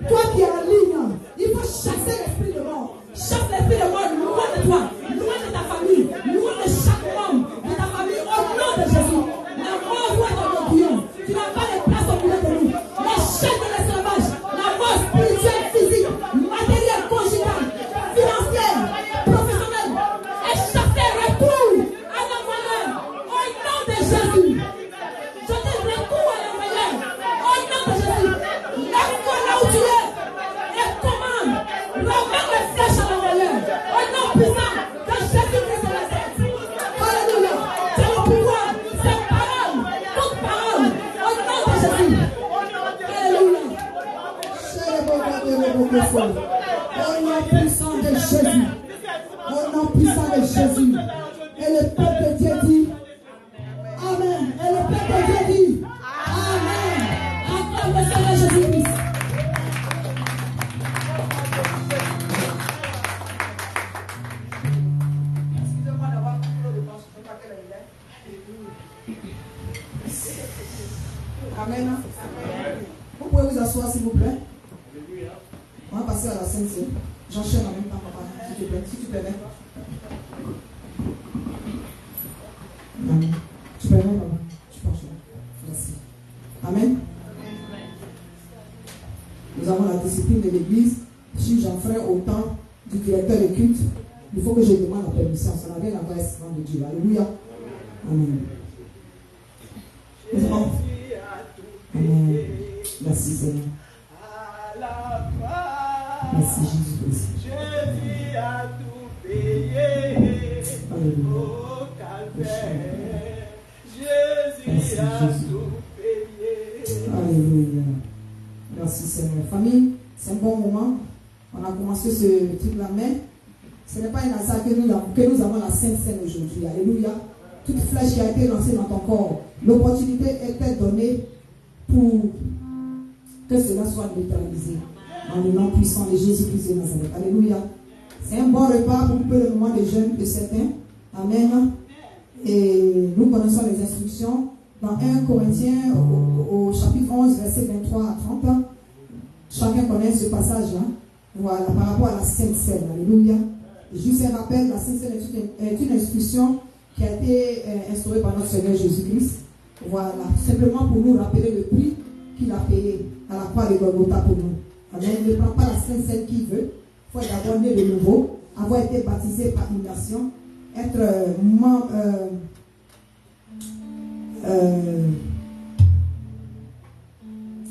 Toi qui es en ligne, il faut chasser l'esprit de mort. Chasse l'esprit de mort loin de toi, loin de ta famille, loin de chaque membre de ta famille. Au nom de Jésus. La mort doit être dans nos guillons. Tu n'as pas de place au milieu de nous. La chaîne de l'esclavage, la mort spirituelle, physique, matérielle, conjugale, financière, professionnelle, est chassée, retour à l'envoyeur. Au nom de Jésus. Je te retour à l'envoyeur. Au nom de Jésus. Lève-toi là où tu es et commande. Ramène les flèches à l'envoyeur. Au nom puissant de Jésus-Christ de Nazareth. Alléluia. C'est le pouvoir, c'est parole, toute parole. Au nom de Jésus. Alléluia. Au nom puissant de Jésus. Au nom puissant de Jésus. Et le peuple de Dieu dit Amen. Et le peuple de Dieu dit Amen. Acclame le Seigneur Jésus-Christ. Excusez-moi d'avoir pris trop de temps, je ne sais pas quelle heure il est. Amen. Vous pouvez vous asseoir s'il vous plaît. On va passer à la Sainte Seine. J'enchaîne en même temps, papa, s'il te plaît. Si tu permets. Amen. Tu permets, maman. Tu penches là. Merci. Amen. Nous avons la discipline de l'église. Si j'en ferai autant du directeur de culte, il faut que je demande la permission. Ça n'a rien à voir avec ce nom de Dieu. Alléluia. Amen. Nous avons. Amen. Merci Seigneur. Merci Jésus-Christ. Jésus a tout payé. Alléluia. Au calvaire. Jésus a tout payé. Alléluia. Merci Seigneur. Famille, c'est un bon moment. On a commencé ce truc-là, mais ce n'est pas un hasard que nous avons la Sainte Seine aujourd'hui. Alléluia. Toute flèche qui a été lancée dans ton corps, l'opportunité était donnée pour que cela soit neutralisé. Dans le nom puissant de Jésus-Christ de Nazareth. Alléluia. C'est un bon repas pour couper le moment de jeûne de certains. Amen. Et nous connaissons les instructions dans 1 Corinthiens au chapitre 11, verset 23 à 30. Chacun connaît ce passage-là. Voilà, par rapport à la Sainte Seine. Alléluia. Et juste un rappel, la Sainte Seine est une instruction qui a été instaurée par notre Seigneur Jésus-Christ. Voilà, simplement pour nous rappeler le prix qu'il a payé à la croix de Golgotha pour nous. Amen. Ne prend pas la Sainte Seine qui veut. Il faut être d'abord né de nouveau, avoir été baptisé par immersion, être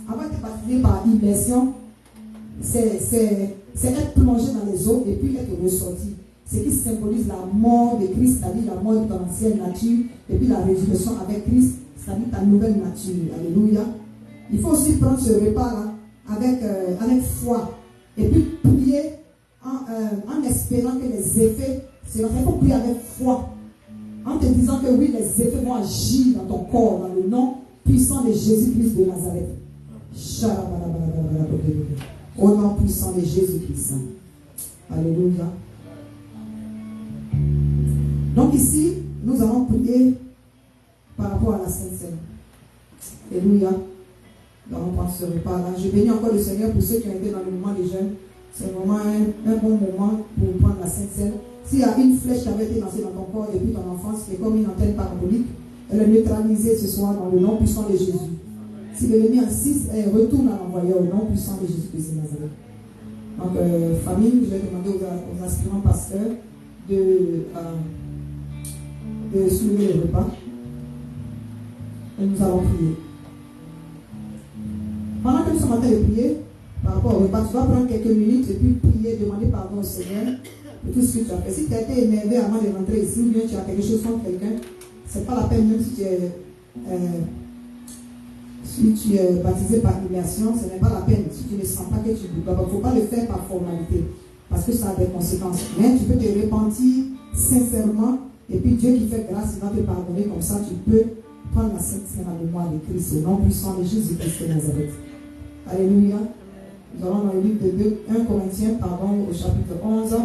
avoir été baptisé par immersion, c'est être plongé dans les eaux et puis être ressorti. Ce qui symbolise la mort de Christ, c'est-à-dire la mort de ton ancienne nature, et puis la résurrection avec Christ, c'est-à-dire ta nouvelle nature. Alléluia. Il faut aussi prendre ce repas-là avec foi, et puis prier en espérant que les effets seront faits. Il faut prier avec foi, en te disant que oui, les effets vont agir dans ton corps, dans le nom puissant de Jésus-Christ de Nazareth. Au nom puissant de Jésus-Christ. Alléluia. Donc ici, nous allons prier par rapport à la Sainte Seine. Alléluia. Nous allons prendre ce repas-là. Je bénis encore le Seigneur pour ceux qui ont été dans le moment des jeunes. C'est vraiment un bon moment pour prendre la Sainte Seine. S'il y a une flèche qui avait été lancée dans ton corps depuis ton enfance, qui est comme une antenne parabolique, elle est neutralisée ce soir dans le nom puissant de Jésus. Si l'ennemi insiste, elle retourne à l'envoyer au nom puissant de Jésus-Christ de Nazareth. Donc, famille, je vais demander aux aspirants pasteurs de soulever le repas. Et nous allons prier. Pendant que nous sommes en train de prier, par rapport au repas, tu vas prendre quelques minutes et puis prier, demander pardon au Seigneur pour tout ce que tu as fait. Si tu as été énervé avant de rentrer ici, ou bien tu as quelque chose contre quelqu'un, ce n'est pas la peine, même si tu es baptisé par immersion, ce n'est pas la peine. Si tu ne sens pas que tu dois, il ne faut pas le faire par formalité, parce que ça a des conséquences. Mais tu peux te repentir sincèrement, et puis Dieu qui fait grâce, il va te pardonner comme ça, tu peux prendre la Sainte Seine en mémoire de Christ, au nom puissant de Jésus-Christ de Nazareth. Alléluia. Nous allons dans le livre de 1 Corinthiens, au chapitre 11.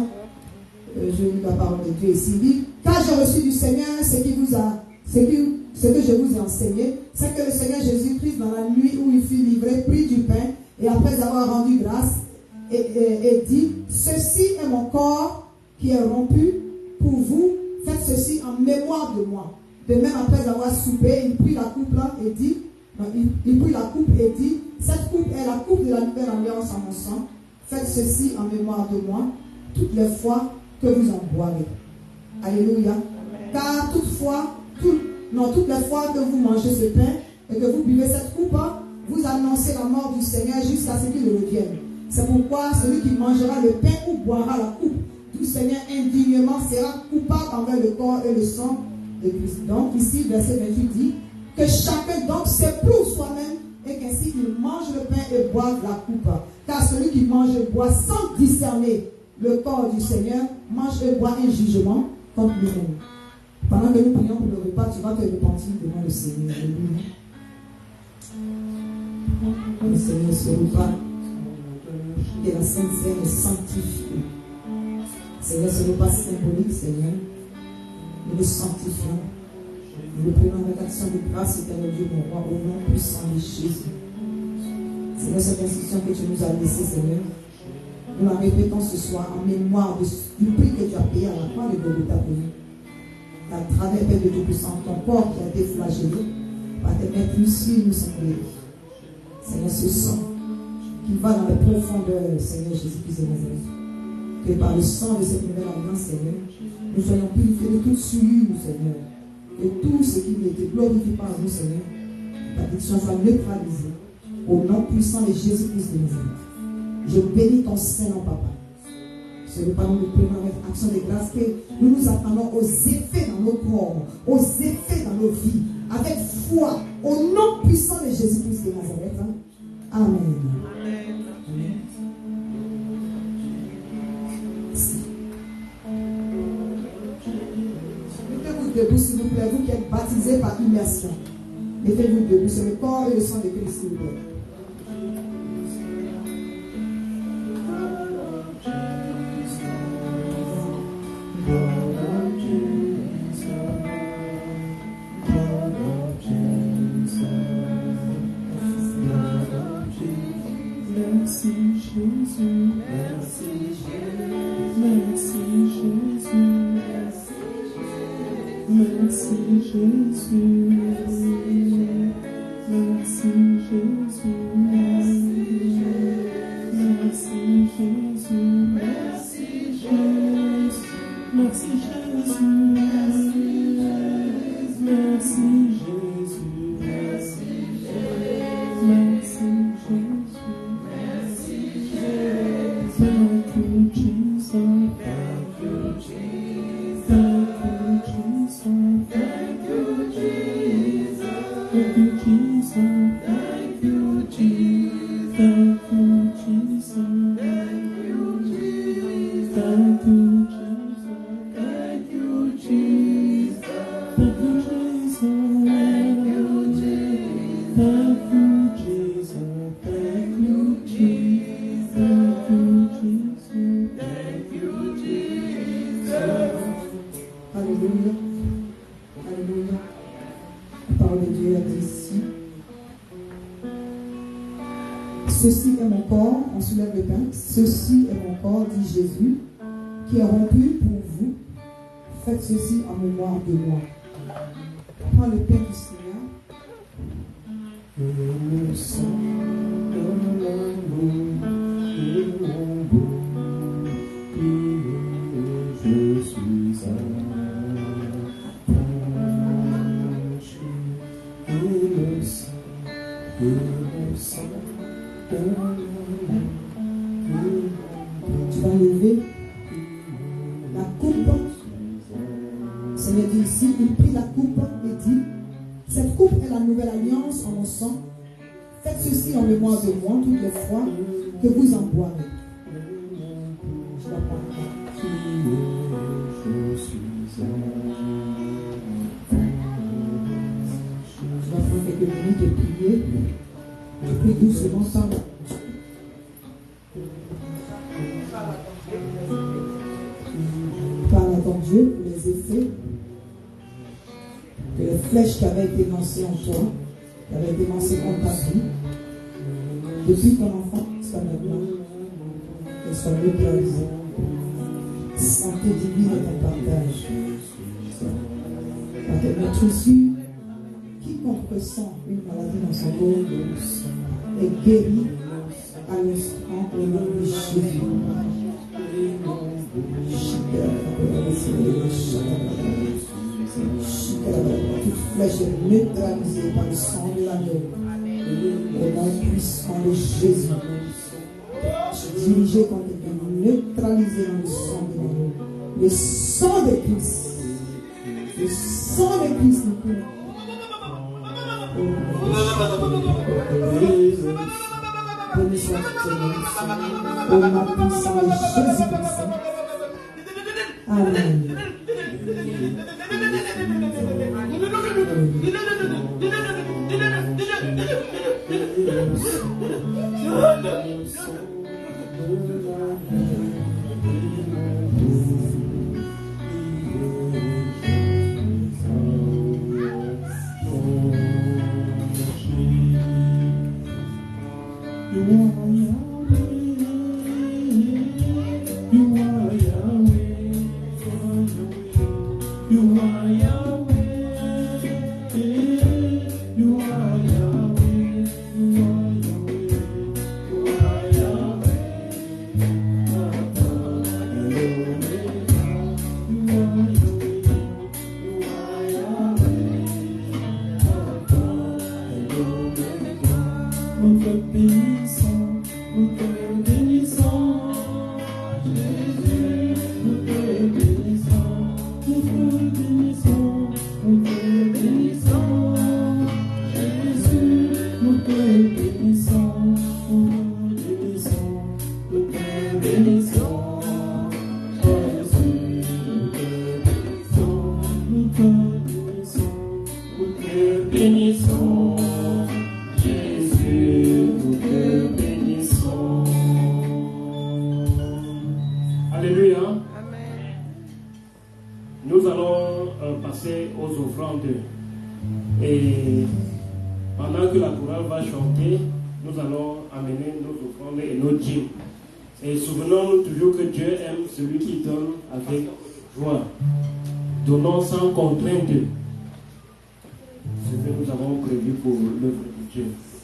Je lis la parole de Dieu ici. Il dit, car j'ai reçu du Seigneur ce que je vous ai enseigné, c'est que le Seigneur Jésus-Christ, dans la nuit où il fut livré, prit du pain, et après avoir rendu grâce, et dit, ceci est mon corps qui est rompu pour vous, faites ceci en mémoire de moi. De même, après avoir soupé, il prit la coupe là et dit, cette coupe est la coupe de la nouvelle alliance en mon sang. Faites ceci en mémoire de moi, toutes les fois que vous en boirez. Alléluia. Amen. Car toutes les fois que vous mangez ce pain et que vous buvez cette coupe, vous annoncez la mort du Seigneur jusqu'à ce qu'il revienne. C'est pourquoi celui qui mangera le pain ou boira la coupe du Seigneur indignement sera coupable envers le corps et le sang de Christ. Donc ici, verset 28 dit que chacun donc s'éprouve soi-même et qu'ainsi il mange le pain et boive la coupe. Car celui qui mange et boit sans discerner le corps du Seigneur mange et boit un jugement contre lui-même. Pendant que nous prions pour le repas, tu vas te repentir devant le Seigneur. Le Seigneur se repas et la Sainte Seine est sanctifiée. Seigneur, ce repas symbolique, Seigneur, nous le sanctifions. Nous le prenons avec action de grâce, éternel Dieu, mon roi, au nom puissant de Jésus. Seigneur, cette institution que tu nous as laissée, Seigneur, nous la répétons ce soir en mémoire du prix que tu as payé à la croix de Golgotha pour nous. À travers, Père de Dieu puissant, ton corps qui a été flagellé, par tes mains puissantes, nous sommes guéris. Seigneur, ce sang qui va dans les profondeurs, Seigneur Jésus-Christ de Nazareth, que par le sang de cette nouvelle alliance, Seigneur, nous soyons purifiés de toute souillure, Seigneur, que tout ce qui ne te glorifie pas en nous, Seigneur, ta diction soit neutralisée au nom puissant de Jésus-Christ de Nazareth. Je bénis ton Saint-Nom, Papa. Ce repas, nous le prenons avec action de grâce, que nous nous attendons aux effets dans nos corps, aux effets dans nos vies, avec foi, au nom puissant de Jésus-Christ de Nazareth. Amen. Amen. Amen. Merci. Mettez-vous debout, s'il vous plaît, vous qui êtes baptisés par immersion. Mettez-vous debout, c'est le corps et le sang de Christ, s'il vous plaît. parole de Dieu a dit ici. Ceci est mon corps, on soulève le pain. Ceci est mon corps, dit Jésus, qui est rompu pour vous. Faites ceci en mémoire de moi. Prends le pain du Seigneur. Le sang de l'amour de mon beau, je suis tu vas lever la coupe. Le Seigneur dit ici, il prit la coupe et dit, cette coupe est la nouvelle alliance en mon sang. Faites ceci en mémoire de moi toutes les fois que vous en boirez. Je vais prendre. Je vais prendre quelques minutes de prier. Je prie doucement sans la... Parle à ton Dieu pour les effets que les flèches qui avaient été lancées en toi, qui avaient été lancées contre ta vie, depuis ton enfant jusqu'à maintenant, qu'elles soient neutralisées. Santé divine est un partage. Par tes maîtrises, quiconque ressent une maladie dans son corps est guéri à l'instant au nom de Jésus. Toute flèche est neutralisée par le sang de l'agneau. Au nom puissant de Jésus. Dirigé contre quelqu'un, neutralisé dans le sang de l'agneau. Le sang de Christ. Le sang de Christ nous couvre. Béni soit au nom puissant de Jésus-Christ.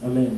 Amen.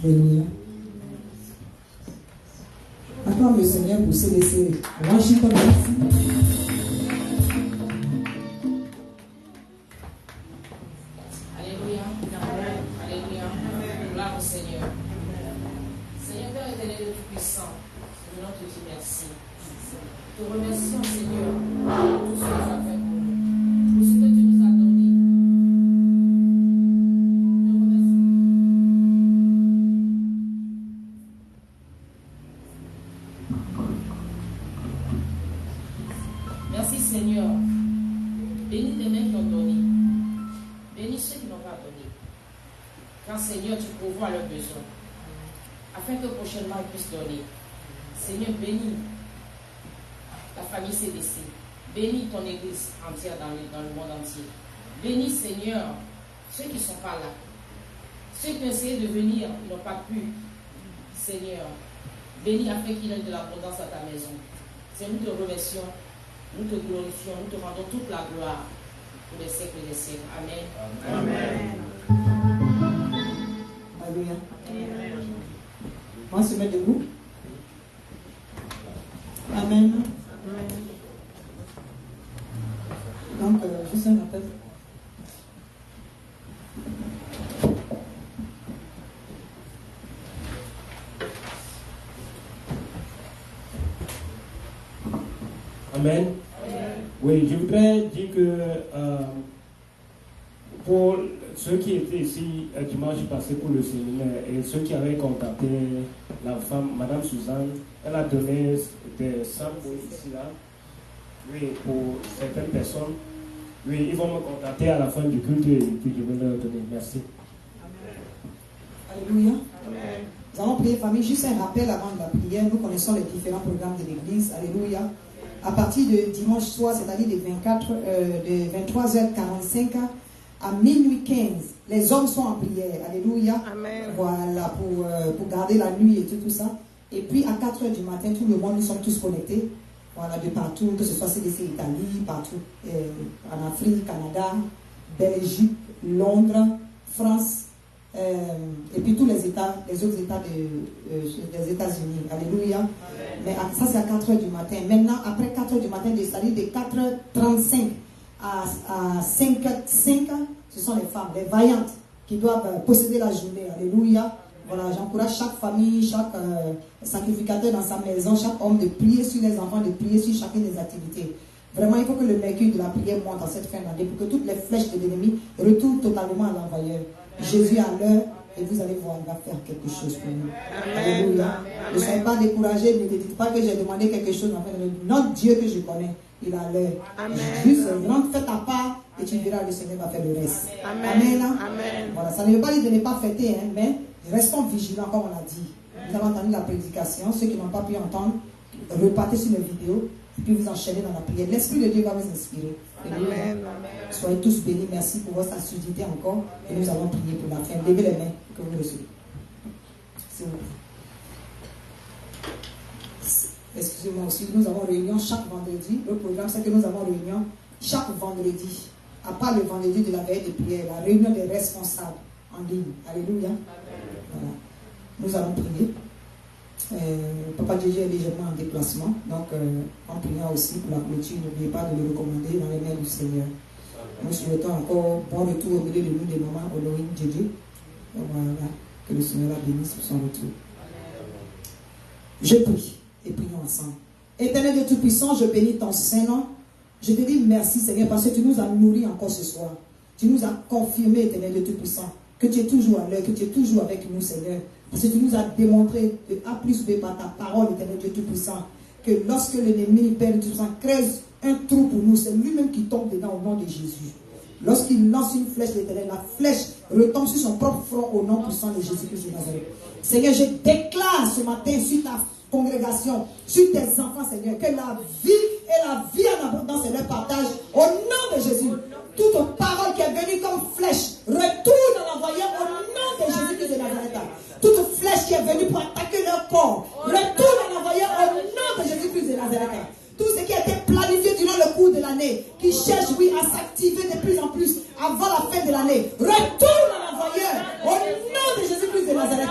Alléluia. Acclame le Seigneur pour se laisser. Rachis ton merci. Alléluia. Alléluia. Gloire au Seigneur. Seigneur, Père éternel et tout-puissant, nous venons te dire merci. Te remercions, Seigneur, pour tout ce que tu as fait pour nous, pour ce que tu nous as donné. Merci Seigneur. Bénis les mains qui ont donné. Bénis ceux qui n'ont pas donné. Quand Seigneur, tu pourvois leurs besoins. Afin que prochainement ils puissent donner. Seigneur, bénis la famille CDC. Bénis ton église entière dans le monde entier. Bénis Seigneur ceux qui ne sont pas là. Ceux qui ont essayé de venir, ils n'ont pas pu. Seigneur, bénis afin qu'il y ait de l'abondance à ta maison. Seigneur, nous te remercions. Nous te glorifions, nous te rendons toute la gloire pour les siècles des siècles. Amen. Amen. Alléluia. On va se mettre debout. Amen. Donc, juste un appel. Amen. Oui, je voudrais dire que pour ceux qui étaient ici dimanche passé pour le séminaire et ceux qui avaient contacté la femme, Madame Suzanne, elle a donné des samples ici là. Oui, pour certaines personnes. Oui, ils vont me contacter à la fin du culte et puis je vais leur donner. Merci. Alléluia. Nous allons prier, famille. Juste un rappel avant la prière. Nous connaissons les différents programmes de l'Église. Alléluia. À partir de dimanche soir, c'est-à-dire de 23h45 à minuit 15, les hommes sont en prière. Alléluia. Amen. Voilà, pour garder la nuit et tout ça. Et puis à 4h du matin, tout le monde, nous sommes tous connectés. Voilà, de partout, que ce soit CDC Italie, partout. En Afrique, Canada, Belgique, Londres, France. Et puis tous les autres États des États-Unis. Alléluia. Amen. Mais ça c'est à 4h du matin. Maintenant, après 4h du matin, c'est-à-dire de 4h35 à 5h, ce sont les femmes, les vaillantes, qui doivent posséder la journée. Alléluia. Voilà, j'encourage chaque famille, chaque sacrificateur dans sa maison, chaque homme de prier sur les enfants, de prier sur chacune des activités. Vraiment, il faut que le mercure de la prière monte en cette fin d'année pour que toutes les flèches de l'ennemi retournent totalement à l'envoyeur. Jésus à l'heure, et vous allez voir, il va faire quelque chose pour nous. Alléluia. Ne soyez pas découragés, ne dites pas que j'ai demandé quelque chose. Notre Dieu que je connais, il a l'heure. Juste rentre, fais ta part et tu verras, le Seigneur va faire le reste. Amen. Amen. Voilà, ça ne veut pas dire de ne pas fêter, hein, mais restons vigilants, comme on a dit. Vous avez entendu la prédication, ceux qui n'ont pas pu entendre, repartez sur les vidéos, et puis vous enchaînez dans la prière. L'Esprit de Dieu va vous inspirer. Amen. Soyez tous bénis. Merci pour votre assiduité encore. Et nous allons prier pour la fin. Levez les mains que vous recevez. Excusez-moi aussi, nous avons réunion chaque vendredi. Le programme, c'est que nous avons réunion chaque vendredi. À part le vendredi de la veille de prière, la réunion des responsables en ligne. Alléluia. Voilà. Nous allons prier. Papa Dieu est légèrement en déplacement, donc en priant aussi pour la clôture, n'oubliez pas de le recommander dans les mains du Seigneur. Nous souhaitons encore bon retour au milieu de nous des mamans Oloïne Dieu. Voilà, que le Seigneur la bénisse pour son retour. Je prie et prions ensemble. Éternel Dieu Tout-Puissant, je bénis ton Saint-Nom. Je te dis merci Seigneur parce que tu nous as nourris encore ce soir. Tu nous as confirmé, Éternel Dieu Tout-Puissant, que tu es toujours à l'heure, que tu es toujours avec nous Seigneur. Parce que tu nous as démontré de A plus B par ta parole, Éternel Dieu Tout-Puissant, que lorsque l'ennemi, Père Tout-Puissant, creuse un trou pour nous, c'est lui-même qui tombe dedans au nom de Jésus. Lorsqu'il lance une flèche, l'Éternel, la flèche retombe sur son propre front au nom puissant de Jésus-Christ de Nazareth. Seigneur, je déclare ce matin sur ta congrégation, sur tes enfants, Seigneur, que la vie et la vie en abondance est leur partage au nom de Jésus. Toute parole qui est venue comme flèche retourne à l'envoyeur au nom de Jésus-Christ de Nazareth. Toute flèche qui est venue pour attaquer leur corps retourne à l'envoyeur au nom de Jésus-Christ de Nazareth. Tout ce qui a été planifié durant le cours de l'année, qui cherche, oui, à s'activer de plus en plus avant la fin de l'année, retourne à l'envoyeur au nom de Jésus-Christ de Nazareth.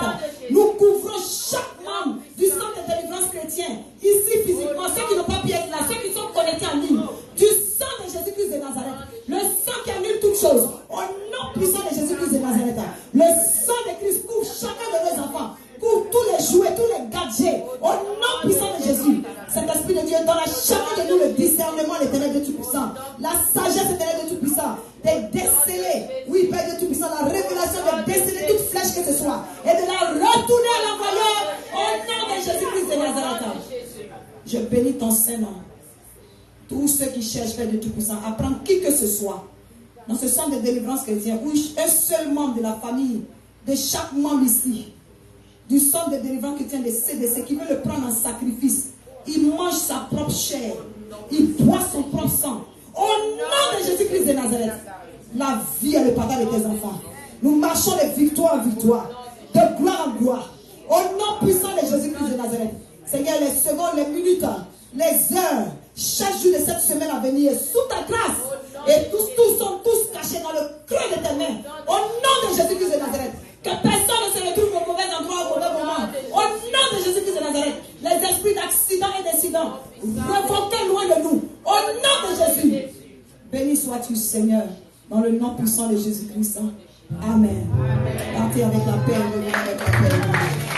Nous couvrons chaque membre du centre de délivrance chrétien, ici physiquement, ceux qui n'ont pas pu être là, ceux qui sont connectés en ligne, du sang de Jésus-Christ de Nazareth, le sang qui annule toutes choses, au nom puissant de Jésus-Christ de Nazareth, le sang de Christ couvre chacun de nos enfants, couvre tous les jouets, tous les gadgets, au nom puissant de Jésus. Cet esprit de Dieu donne à chacun de nous le discernement, l'Éternel de Tout-Puissant, la sagesse, l'Éternel de Tout-Puissant, de déceler, oui, Père de Tout-Puissant, la révélation de déceler toute flèche que ce soit et de la retourner à l'envoyeur au nom de Jésus-Christ de Nazareth. Je bénis ton Saint-Nom. Tous ceux qui cherchent, Père de Tout-Puissant, à prendre qui que ce soit dans ce centre de délivrance chrétien, où un seul membre de la famille, de chaque membre ici, du centre de délivrance chrétien de CDC, qui veut le prendre en sacrifice, il mange sa propre chair, il boit son propre sang. Au nom de Jésus-Christ de Nazareth, la vie et le partage de tes enfants. Nous marchons de victoire en victoire, de gloire en gloire. Au nom puissant de Jésus-Christ de Nazareth. Seigneur, les secondes, les minutes, les heures, chaque jour de cette semaine à venir, sous ta grâce. Et tous sont tous cachés dans le creux de tes mains. Au nom de Jésus-Christ de Nazareth. Que personne ne se retrouve au mauvais endroit au mauvais moment. Au nom de Jésus-Christ de Nazareth. Les esprits d'accidents et d'incidents, revoquez loin de nous. Au nom de Jésus. Béni sois-tu, Seigneur, dans le nom puissant de Jésus-Christ. Amen. Partez avec la paix, revenez avec la paix.